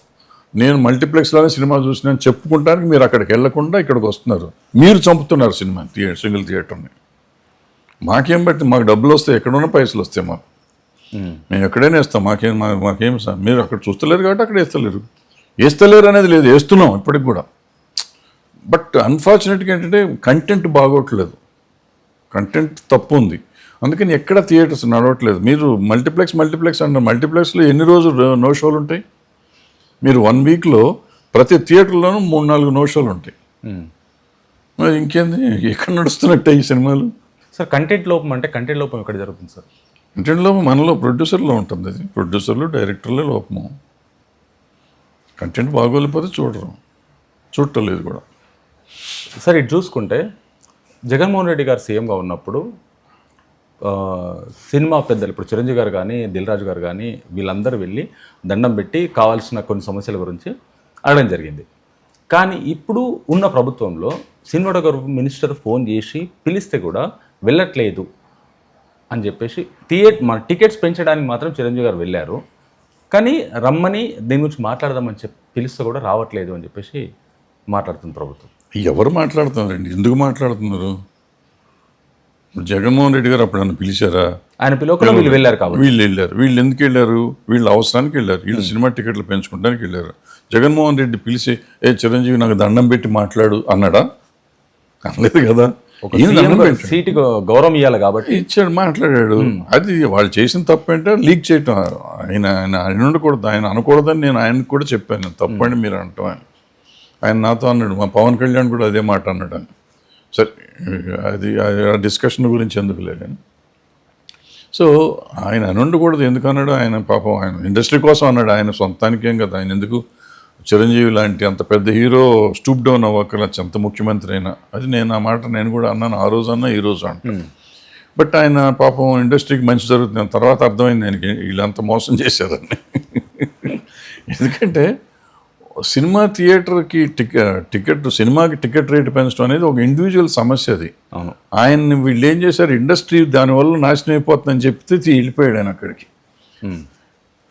నేను మల్టీప్లెక్స్లోనే సినిమా చూసినాను చెప్పుకుంటానికి మీరు అక్కడికి వెళ్లకుండా ఇక్కడికి వస్తున్నారు. మీరు చంపుతున్నారు సింగిల్ థియేటర్ని. మాకేం బట్టి? మాకు డబ్బులు వస్తాయి, ఎక్కడున్న పైసలు వస్తాయి మాకు. మేము ఎక్కడైనా వేస్తాం. మాకేం సార్? మీరు అక్కడ చూస్తలేరు కాబట్టి అక్కడ వేస్తలేరు అనేది లేదు, వేస్తున్నాం ఇప్పటికి కూడా. బట్ అన్ఫార్చునేట్గా ఏంటంటే కంటెంట్ బాగోట్లేదు, కంటెంట్ తప్పు ఉంది. అందుకని ఎక్కడ థియేటర్స్ నడవట్లేదు. మీరు మల్టీప్లెక్స్ అంటారు. మల్టీప్లెక్స్లో ఎన్ని రోజులు నో షోలు ఉంటాయి? మీరు 1 వీక్లో ప్రతి థియేటర్లోనూ 3-4 నో షోలు ఉంటాయి. మరి ఇంకేంది? ఎక్కడ నడుస్తున్నట్టే ఈ సినిమాలు? సార్, కంటెంట్ లోపం అంటే కంటెంట్ లోపం ఎక్కడ జరుగుతుంది సార్? కంటెంట్ లోపం మనలో ప్రొడ్యూసర్లో ఉంటుంది. అది ప్రొడ్యూసర్లు డైరెక్టర్లే లోపము. కంటెంట్ బాగోలేకపోతే చూడలేదు కూడా. సార్, ఇటు చూసుకుంటే జగన్మోహన్ రెడ్డి గారు సీఎంగా ఉన్నప్పుడు సినిమా పెద్దలు, ఇప్పుడు చిరంజీవి గారు కానీ దిల్ రాజు గారు కానీ వీళ్ళందరూ వెళ్ళి దండం పెట్టి కావాల్సిన కొన్ని సమస్యల గురించి అడగడం జరిగింది. కానీ ఇప్పుడు ఉన్న ప్రభుత్వంలో సినిమాటోగ్రఫీ మినిస్టర్ ఫోన్ చేసి పిలిస్తే కూడా వెళ్ళట్లేదు అని చెప్పేసి మన టికెట్స్ పెంచడానికి మాత్రం చిరంజీవి గారు వెళ్ళారు, కానీ రమ్మని దీని గురించి మాట్లాడదామని పిలిస్తే కూడా రావట్లేదు అని చెప్పేసి మాట్లాడుతుంది ప్రభుత్వం. ఎవరు మాట్లాడుతున్నారండి? ఎందుకు మాట్లాడుతున్నారు? జగన్మోహన్ రెడ్డి గారు అప్పుడు నన్ను పిలిచారా? ఆయన పిలవకుండా వీళ్ళు వెళ్ళారు కాబట్టి. వీళ్ళు వెళ్ళారు. వీళ్ళు ఎందుకు వెళ్ళారు? వీళ్ళు అవసరానికి వెళ్ళారు. వీళ్ళు సినిమా టికెట్లు పెంచుకోవడానికి వెళ్ళారు. జగన్మోహన్ రెడ్డి పిలిచి చిరంజీవి నాకు దండం పెట్టి మాట్లాడు అన్నాడా? అనలేదు కదా. సీటు గౌరవం ఇవ్వాలి కాబట్టి ఇచ్చాడు, మాట్లాడాడు. అది వాళ్ళు చేసిన తప్పు అంటే లీక్ చేయటం. ఆయన ఉండకూడదు, ఆయన అనకూడదని నేను ఆయనకు కూడా చెప్పాను. తప్పండి మీరు అంటాం. ఆయన నాతో అన్నాడు, మా పవన్ కళ్యాణ్ కూడా అదే మాట అన్నాడు అని. సరే, అది ఆ డిస్కషన్ గురించి ఎందుకులే కానీ. సో ఆయన ఉండకూడదు ఎందుకు అన్నాడు? ఆయన పాపం ఆయన ఇండస్ట్రీ కోసం అన్నాడు, ఆయన సొంతానికేం కదా. ఆయన ఎందుకు చిరంజీవి లాంటి అంత పెద్ద హీరో స్టూప్ డౌన్ అవ్వకల ఎంత ముఖ్యమంత్రి అయినా. అది నేను ఆ మాట నేను కూడా అన్నాను, ఆ రోజు అన్నా ఈ రోజు అంటాను. బట్ ఆయన పాపం ఇండస్ట్రీకి మంచి జరుగుతుంది. తర్వాత అర్థమైంది ఆయనకి వీళ్ళంతా మోసం చేశారని. ఎందుకంటే సినిమా థియేటర్కి సినిమాకి టికెట్ రేటు పెంచడం అనేది ఒక ఇండివిజువల్ సమస్య. అది ఆయన్ని వీళ్ళు ఏం చేశారు, ఇండస్ట్రీ దానివల్ల నాశనం అయిపోతుందని చెప్తే వెళ్ళిపోయాడు ఆయన అక్కడికి.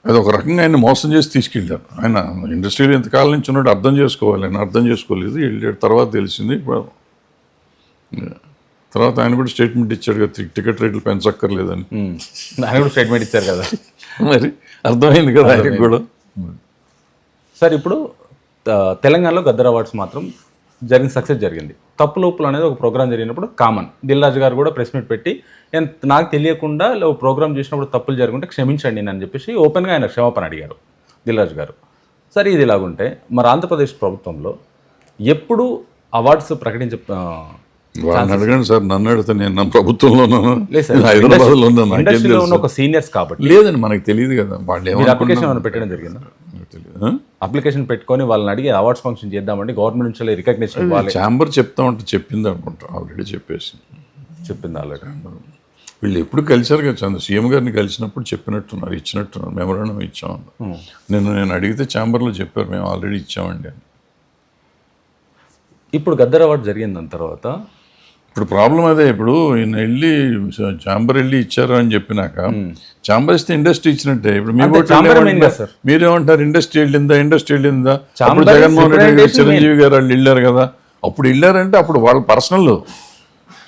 అది ఒక రకంగా ఆయన మోసం చేసి తీసుకెళ్ళారు. ఆయన ఇండస్ట్రీలో ఎంతకాలం నుంచి ఉన్నాడు, అర్థం చేసుకోవాలి. ఆయన అర్థం చేసుకోలేదు, వెళ్ళాడు. తర్వాత తెలిసింది. తర్వాత ఆయన కూడా స్టేట్మెంట్ ఇచ్చాడు కదా, టికెట్ రేట్లు పెంచక్కర్లేదని. ఆయన కూడా స్టేట్మెంట్ ఇచ్చారు కదా. మరి అర్థమైంది కదా ఆయనకు కూడా. సార్, ఇప్పుడు తెలంగాణలో గద్దర్ అవార్డ్స్ మాత్రం సక్సెస్ జరిగింది. తప్పులు ఒప్పులు అనేది ఒక ప్రోగ్రామ్ జరిగినప్పుడు కామన్. దిల్ రాజు గారు కూడా ప్రెస్ మీట్ పెట్టి నాకు తెలియకుండా ప్రోగ్రామ్ చేసినప్పుడు తప్పులు జరుగుంటే క్షమించండి అని చెప్పేసి ఓపెన్గా ఆయన క్షమాపణ అడిగారు దిల్ రాజు గారు. సరే, ఇది ఇలాగుంటే మరి ఆంధ్రప్రదేశ్ ప్రభుత్వంలో ఎప్పుడు అవార్డ్స్ అడగండి సార్, నన్ను అడిగితే నేను నా ప్రభుత్వంలో హైదరాబాద్లో ఉన్నాను. ఒక సీనియర్స్ కాబట్టి లేదండి, మనకు తెలియదు కదా. వాళ్ళు అప్లికేషన్ ఏమైనా పెట్టడం జరిగిందా? అప్లికేషన్ పెట్టుకొని వాళ్ళని అడిగి అవార్డ్స్ ఫంక్షన్ చేద్దామంటే గవర్నమెంట్ నుంచి రికగ్నిషన్ ఇవ్వాలి. ఛాంబర్ చెప్తా ఉంటే చెప్పింది అనుకుంటా, ఆల్రెడీ చెప్పింది ఆల్రెడీ. వీళ్ళు ఎప్పుడు కలిశారు కదా, సీఎం గారిని కలిసినప్పుడు చెప్పినట్టున్నారు, ఇచ్చినట్టున్నారు, మెమోరాండం ఇచ్చామని. నేను అడిగితే ఛాంబర్లో చెప్పారు, మేము ఆల్రెడీ ఇచ్చామండి అని. ఇప్పుడు గద్దర్ అవార్డు జరిగిన దాని తర్వాత ఇప్పుడు ప్రాబ్లం అదే. ఇప్పుడు ఈయన వెళ్ళి ఛాంబర్ వెళ్ళి ఇచ్చారు అని చెప్పినాక ఛాంబర్ ఇస్తే ఇండస్ట్రీ ఇచ్చినట్టే. ఇప్పుడు మీరేమంటారు, ఇండస్ట్రీ వెళ్ళిందా? అప్పుడు జగన్మోహన్ రెడ్డి గారు చిరంజీవి గారు వాళ్ళు వెళ్ళారు కదా. అప్పుడు వెళ్ళారంటే అప్పుడు వాళ్ళ పర్సనల్,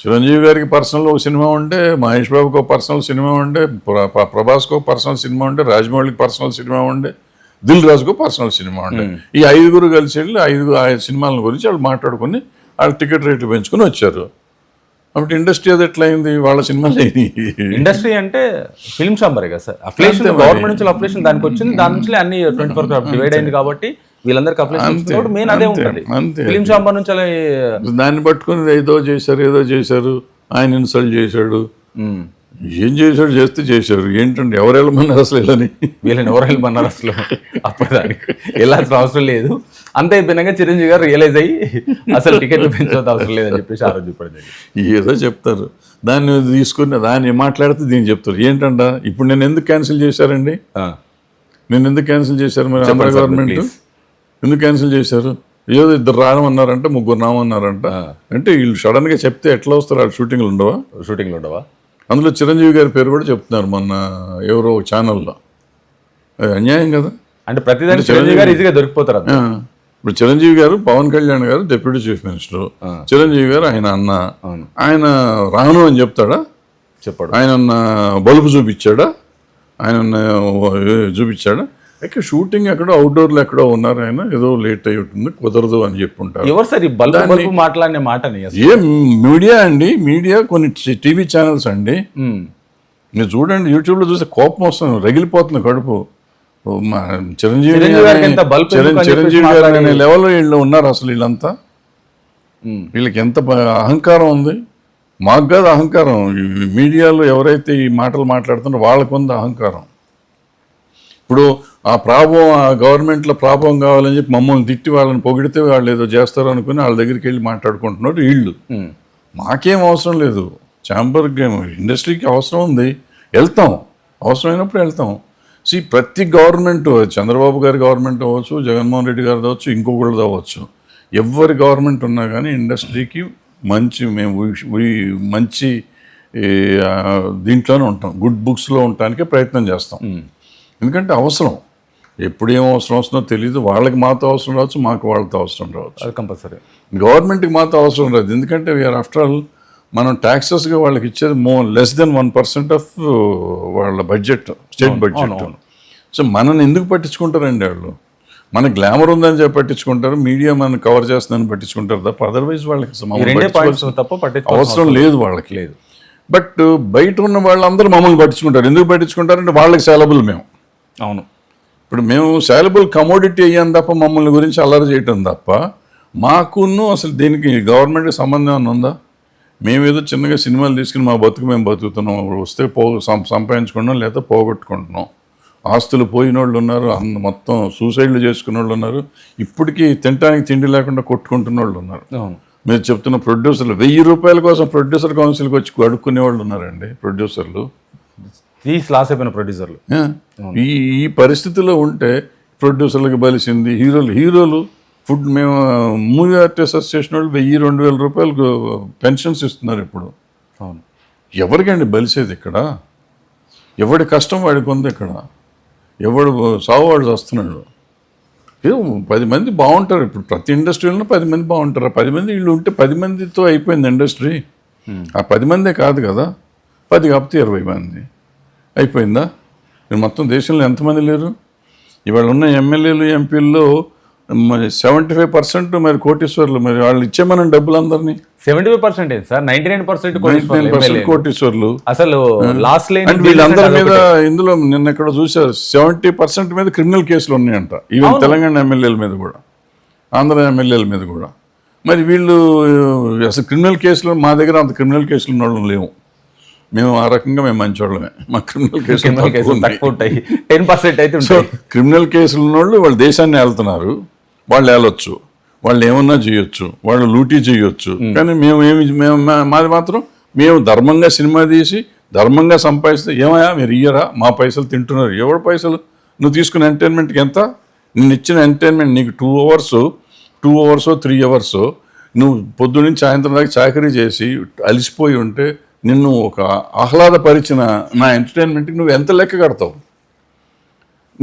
చిరంజీవి గారికి పర్సనల్ ఒక సినిమా ఉంటే, మహేష్ బాబుకి ఒక పర్సనల్ సినిమా ఉండే, ప్రభాస్కి ఒక పర్సనల్ సినిమా ఉండే, రాజమౌళికి పర్సనల్ సినిమా ఉండే, దిల్ రాజుకు పర్సనల్ సినిమా ఉండే. ఈ 5 కలిసి వెళ్ళి 5 సినిమాల గురించి వాళ్ళు మాట్లాడుకుని వాళ్ళు టికెట్ రేట్లు పెంచుకుని వచ్చారు. అప్పుడు ఇండస్ట్రీ అది ఎట్లా అయింది? వాళ్ళ సినిమాలు ఇండస్ట్రీ అంటే ఫిల్మ్ ఛాంబరే కదా సార్. అప్లికేషన్ గవర్నమెంట్ నుంచి అప్లికేషన్ దానికి వచ్చింది, దాని నుంచి అన్ని 24 డివైడ్ అయింది కాబట్టి వీళ్ళందరికీ అప్లికేషన్ మెయిన్ అదే ఉంటుంది. ఫిల్మ్ ఛాంబర్ నుంచి దాన్ని పట్టుకుని ఏదో చేశారు, ఆయన ఇన్సల్ట్ చేశాడు. ఏం చేశాడు? చేశారు. ఏంటంటే ఎవరు వెళ్ళమన్నారు అసలు? వీళ్ళని ఎవరు వెళ్ళమన్నారు అసలు? అప్పుడు దానికి వెళ్ళాల్సిన అవసరం లేదు. అంత అయిపోయినాక చిరంజీవి గారు రియలైజ్ అయ్యి అసలు టికెట్లు పెంచవద్దు అవసరం లేదని చెప్పేసి ఆ రోజు చెప్పడం జరిగింది. ఏదో చెప్తారు, దాన్ని తీసుకుని దాన్ని మాట్లాడితే దీన్ని చెప్తారు. ఏంటంట ఇప్పుడు నేను ఎందుకు క్యాన్సిల్ చేశారండి? నేను ఎందుకు క్యాన్సిల్ చేశారు? మరి ఆంధ్ర గవర్నమెంట్ ఎందుకు క్యాన్సిల్ చేశారు? ఏదో 2 రానమన్నారంట, 3 రామన్నారంట. అంటే వీళ్ళు సడన్గా చెప్తే ఎట్లా వస్తారు? వాళ్ళు షూటింగ్లు ఉండవా? అందులో చిరంజీవి గారి పేరు కూడా చెప్తున్నారు మొన్న ఎవరో ఛానల్లో. అది అన్యాయం కదా. అంటే ప్రతిదాని చిరంజీవి గారు ఈజీగా దొరికిపోతారు. ఇప్పుడు చిరంజీవి గారు, పవన్ కళ్యాణ్ గారు డిప్యూటీ చీఫ్ మినిస్టర్, చిరంజీవి గారు ఆయన అన్న. ఆయన రాను అని చెప్తాడా? చెప్పాడు. ఆయన బల్బు చూపించాడా? ఇక్కడ షూటింగ్ ఎక్కడో అవుట్డోర్లో ఎక్కడో ఉన్నారు. ఆయన ఏదో లేట్ అయి ఉంటుంది, కుదరదు అని చెప్పుంటారు. ఎవరు సార్ ఈ బల్బు మాట్లాడిన మాటని? మీడియా అండి, మీడియా కొన్ని టీవీ ఛానల్స్ అండి. మీరు చూడండి, యూట్యూబ్లో చూస్తే కోపం వస్తుంది, రగిలిపోతుంది కడుపు. చిరంజీవి గారు అనే లెవెల్లో వీళ్ళు ఉన్నారు అసలు. వీళ్ళంతా వీళ్ళకి ఎంత అహంకారం ఉంది. మాకు కాదు అహంకారం, మీడియాలో ఎవరైతే ఈ మాటలు మాట్లాడుతున్నారో వాళ్ళకు ఉంది అహంకారం. ఇప్పుడు ఆ గవర్నమెంట్లో ప్రాబ్లం కావాలని చెప్పి మమ్మల్ని తిట్టి వాళ్ళని పొగిడితే వాళ్ళు ఏదో చేస్తారు అనుకుని వాళ్ళ దగ్గరికి వెళ్ళి మాట్లాడుకుంటున్నారు వీళ్ళు. మాకేం అవసరం లేదు, ఛాంబర్కి ఇండస్ట్రీకి అవసరం ఉంది, వెళ్తాం, అవసరమైనప్పుడు వెళ్తాం. ప్రతి గవర్నమెంట్, చంద్రబాబు గారి గవర్నమెంట్ అవ్వచ్చు, జగన్మోహన్ రెడ్డి గారిది అవ్వచ్చు, ఇంకొకళ్ళది అవ్వచ్చు, ఎవరి గవర్నమెంట్ ఉన్నా కానీ ఇండస్ట్రీకి మంచి ఈ దీంట్లోనే ఉంటాం, గుడ్ బుక్స్లో ఉండటానికి ప్రయత్నం చేస్తాం. ఎందుకంటే అవసరం, ఎప్పుడు ఏం అవసరం వస్తుందో తెలియదు. వాళ్ళకి మాతో అవసరం రావచ్చు, మాకు వాళ్ళతో అవసరం రావచ్చు. అది కంపల్సరీ. గవర్నమెంట్కి మాతో అవసరం రాదు, ఎందుకంటే వీఆర్ ఆఫ్టర్ ఆల్ మనం ట్యాక్సెస్గా వాళ్ళకి ఇచ్చేది లెస్ దెన్ 1% ఆఫ్ వాళ్ళ బడ్జెట్, స్టేట్ బడ్జెట్. సో మనల్ని ఎందుకు పట్టించుకుంటారండి వాళ్ళు? మన గ్లామర్ ఉందని చెప్పి పట్టించుకుంటారు, మీడియా మనం కవర్ చేస్తుందని పట్టించుకుంటారు తప్ప అదర్వైజ్ వాళ్ళకి అవసరం లేదు, వాళ్ళకి లేదు. బట్ బయట ఉన్న వాళ్ళందరూ మమ్మల్ని పట్టించుకుంటారు. ఎందుకు పట్టించుకుంటారంటే వాళ్ళకి సేలబుల్ మేము. అవును, ఇప్పుడు మేము సేలబుల్ కమోడిటీ అయ్యాం తప్ప మమ్మల్ని గురించి అల్లరి చేయటం తప్ప మాకును అసలు దీనికి గవర్నమెంట్కి సంబంధం ఏమైనా ఉందా? మేమేదో చిన్నగా సినిమాలు తీసుకుని మా బతుకు మేము బతుకుతున్నాం, వస్తే సంపాదించుకుంటున్నాం, లేదా పోగొట్టుకుంటున్నాం. ఆస్తులు పోయిన వాళ్ళు ఉన్నారు, మొత్తం సూసైడ్లు చేసుకున్న వాళ్ళు ఉన్నారు, ఇప్పటికీ తినడానికి తిండి లేకుండా కొట్టుకుంటున్న వాళ్ళు ఉన్నారు. మీరు చెప్తున్న ప్రొడ్యూసర్లు 1000 రూపాయల కోసం ప్రొడ్యూసర్ కౌన్సిల్కి వచ్చి అడుక్కునే వాళ్ళు ఉన్నారండి. ప్రొడ్యూసర్లు లాస్ అయిపోయిన ప్రొడ్యూసర్లు. ఈ పరిస్థితిలో ఉంటే ప్రొడ్యూసర్లకు బలిసింది హీరోలు ఫుడ్. మేము మూవీ ఆర్టిస్ట్ అసోసియేషన్ వాళ్ళు 1000-2000 రూపాయలకు పెన్షన్స్ ఇస్తున్నారు ఇప్పుడు. అవును, ఎవరికండి బలిసేది ఇక్కడ? ఎవడి కష్టం వాడికి ఉంది ఇక్కడ, ఎవడు సాగువాడు వస్తున్నాడు. 10 మంది బాగుంటారు. ఇప్పుడు ప్రతి ఇండస్ట్రీలో 10 మంది బాగుంటారు. 10 మంది వీళ్ళు ఉంటే 10 మందితో అయిపోయింది ఇండస్ట్రీ. ఆ 10 మందే కాదు కదా, 10 కాకపోతే 20 మంది అయిపోయిందా? మీరు మొత్తం దేశంలో ఎంతమంది లేరు? ఇవాళ ఉన్న ఎమ్మెల్యేలు ఎంపీల్లో మరి 75% మరి కోటీశ్వర్లు. మరి వాళ్ళు ఇచ్చేమని డబ్బులు అందరినీ 75% సార్, 99% కోటీశ్వర్లు అసలు లాస్ లేని. అండ్ వీళ్ళందరి మీద ఇందులో నిన్న ఎక్కడ చూసారు 70% మీద క్రిమినల్ కేసులు ఉన్నాయంట. ఈవెన్ తెలంగాణ ఎమ్మెల్యేల మీద కూడా, ఆంధ్ర ఎమ్మెల్యేల మీద కూడా. మరి వీళ్ళు అసలు క్రిమినల్ కేసులు, మా దగ్గర అంత క్రిమినల్ కేసులు ఉన్న వాళ్ళు లేవు. మేము ఆ రకంగా మేము మంచివాళ్ళమే. మా క్రిమినల్ కేసులు తక్కువ ఉంటాయి, 10% అయితే. సో క్రిమినల్ కేసులు ఉన్నోళ్ళు వాళ్ళు దేశాన్ని వెళ్తున్నారు, వాళ్ళు వెళ్ళొచ్చు, వాళ్ళు ఏమన్నా చేయొచ్చు, వాళ్ళు లూటీ చేయొచ్చు. కానీ మాది మాత్రం మేము ధర్మంగా సినిమా తీసి ధర్మంగా సంపాదిస్తే ఏమయ్యా మీరు ఇయ్యరా, మా పైసలు తింటున్నారు. ఎవరి పైసలు? నువ్వు తీసుకున్న ఎంటర్టైన్మెంట్కి ఎంత? నేను ఇచ్చిన ఎంటర్టైన్మెంట్ నీకు 2 hours 3 hours నువ్వు పొద్దు నుంచి సాయంత్రం దాకా చాకరీ చేసి అలిసిపోయి ఉంటే నిన్ను ఒక ఆహ్లాదపరిచిన నా ఎంటర్టైన్మెంట్కి నువ్వు ఎంత లెక్క కడతావు?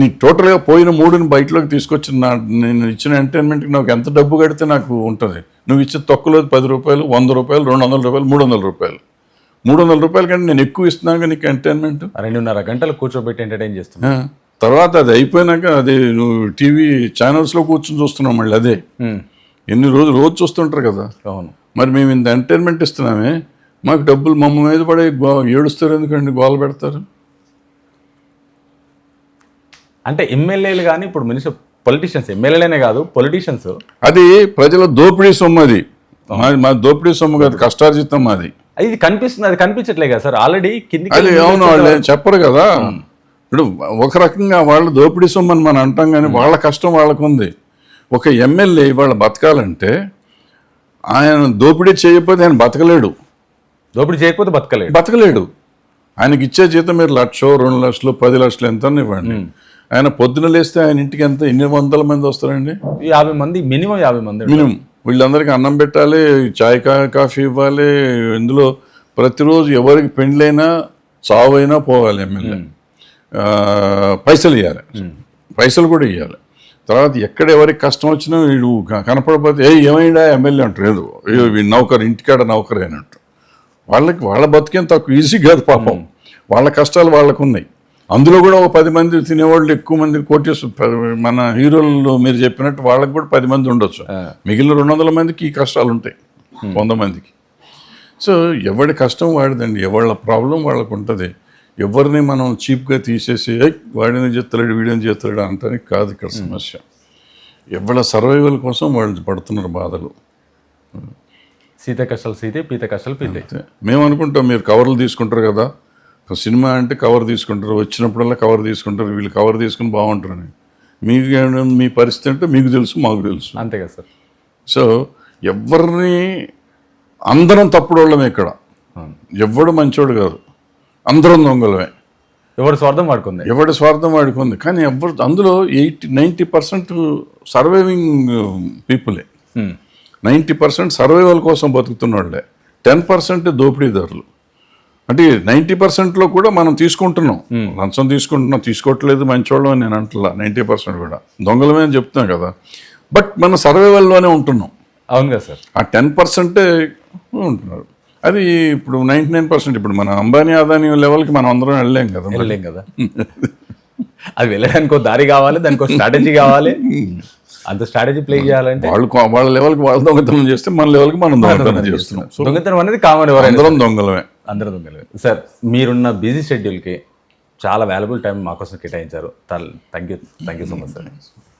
నీ టోటల్గా పోయిన 3ని బయటలోకి తీసుకొచ్చిన నేను ఇచ్చిన ఎంటర్టైన్మెంట్కి నాకు ఎంత డబ్బు కడితే నాకు ఉంటుంది? నువ్వు ఇచ్చే తక్కువలో 10 రూపాయలు, 100 రూపాయలు, 200 రూపాయలు, 300 రూపాయలు. 300 రూపాయల కంటే నేను ఎక్కువ ఇస్తున్నాను నీకు ఎంటర్టైన్మెంట్. 2.5 గంటలు కూర్చోబెట్టి ఎంటర్టైన్ చేస్తున్నా. తర్వాత అది అయిపోయినాక అది నువ్వు టీవీ ఛానల్స్లో కూర్చొని చూస్తున్నావు మళ్ళీ అదే. ఎన్ని రోజు చూస్తుంటారు కదా. అవును, మరి మేము ఇంత ఎంటర్టైన్మెంట్ ఇస్తున్నామే, మాకు డబ్బులు మమ్మ మీద పడే ఏడుస్తారు ఎందుకండి, గోల పెడతారు. అంటే ఎమ్మెల్యేలు కానీ ఇప్పుడు పొలిటీషియన్స్, ఎమ్మెల్యేలనే కాదు పొలిటీషియన్స్, అది ప్రజల దోపిడీ సొమ్ము. అది మా దోపిడీ సొమ్ము కాదు, కష్టార్జితం. అది ఇది కనిపిస్తుంది, అది కనిపించట్లే కదా సార్. ఆల్రెడీ కిందికి అది అవును, వాళ్ళు చెప్పరు కదా. ఇప్పుడు ఒక రకంగా వాళ్ళు దోపిడీ సొమ్ము అని మనం అంటాం, కానీ వాళ్ళ కష్టం వాళ్ళకు ఉంది. ఒక ఎమ్మెల్యే ఇవాళ బతకాలంటే ఆయన దోపిడీ చేయకపోతే ఆయన బతకలేడు. దోపిడీ చేయకపోతే బతకలేడు. ఆయనకి ఇచ్చే జీతం మీరు 1,00,000, 2 లక్షలు, 10 లక్షలు ఎంత ఇవ్వండి. ఆయన పొద్దున లేస్తే ఆయన ఇంటికి ఎంత, ఎన్ని వందల మంది వస్తారండి? 50 మంది మినిమం. 50 మంది మినిమం. వీళ్ళందరికీ అన్నం పెట్టాలి, చాయ్ కాఫీ ఇవ్వాలి. ఇందులో ప్రతిరోజు ఎవరికి పెండ్లైనా చావైనా పోవాలి ఎమ్మెల్యే. పైసలు ఇవ్వాలి, పైసలు కూడా ఇవ్వాలి. తర్వాత ఎక్కడ ఎవరికి కష్టం వచ్చినా వీడు కనపడకపోతే ఏమైనా ఎమ్మెల్యే అంటారు, ఏదో వీడు నౌకరు, ఇంటికాడ నౌకరు అయినట్టు. వాళ్ళ బతికేం తక్కువ ఈజీ కాదు పాపం. వాళ్ళ కష్టాలు వాళ్ళకు ఉన్నాయి. అందులో కూడా ఒక 10 మంది తినేవాళ్ళు, ఎక్కువ మంది మన హీరోలు మీరు చెప్పినట్టు వాళ్ళకి కూడా 10 మంది ఉండొచ్చు. మిగిలిన 200 మందికి ఈ కష్టాలు ఉంటాయి, 100 మందికి. సో ఎవడి కష్టం వాడిదండి, ఎవళ్ళ ప్రాబ్లం వాళ్ళకు ఉంటుంది. ఎవరిని మనం చీప్గా తీసేసి వాడిని చేస్తలేడు, వీడిని చేస్తలేడు అంటానికి కాదు ఇక్కడ సమస్య. ఎవళ్ళ సర్వైవల్ కోసం వాళ్ళు పడుతున్నారు బాధలు. సీత కష్టాలు సీతే, పీత కష్టాలు పీతే. మేము అనుకుంటాం మీరు కవర్లు తీసుకుంటారు కదా, సినిమా అంటే కవర్ తీసుకుంటారు, వచ్చినప్పుడల్లా కవర్ తీసుకుంటారు, వీళ్ళు కవర్ తీసుకుని బాగుంటారని. మీకు మీ పరిస్థితి అంటే మీకు తెలుసు, మాకు తెలుసు, అంతే కదా సార్. సో ఎవరిని అందరం తప్పుడు వాళ్ళమే ఇక్కడ. ఎవడు మంచోడు కాదు, అందరం దొంగలమే. ఎవరి స్వార్థం వాడుకుంది. కానీ ఎవరు అందులో 90% సర్వైవింగ్ పీపులే. 90% సర్వైవల్ కోసం బతుకుతున్న వాళ్ళే. 10% దోపిడీదారులు. అంటే 90% కూడా మనం తీసుకుంటున్నాం, లంచం తీసుకోవట్లేదు మంచోళ్ళం అని నేను అంటలా. 90% కూడా దొంగలమే అని చెప్తున్నాం కదా. బట్ మన సర్వైవల్లోనే ఉంటున్నాం. అవును కదా సార్. ఆ 10% ఉంటున్నారు. అది ఇప్పుడు 99%. ఇప్పుడు మన అంబానీ అదానీ లెవెల్కి మనం అందరం వెళ్ళలేం కదా. వెళ్ళలేం కదా. అది వెళ్ళడానికి ఒక దారి కావాలి, దానికి ఒక స్ట్రాటజీ కావాలి. అంత స్ట్రాటజీ ప్లే చేయాలంటే వాళ్ళ లెవెల్కి వాళ్ళు దొంగతనం చేస్తే మన లెవెల్కి మనం దొంగతనం చేస్తున్నాం. సో దొంగతనం అనేది కామన్, ఎవరైనా అందరం దొంగలమే. అందరూ దొంగలే. సార్, మీరున్న బిజీ షెడ్యూల్కి చాలా వాల్యుబుల్ టైం మా కోసం కేటాయించారు. Thank you so much sir.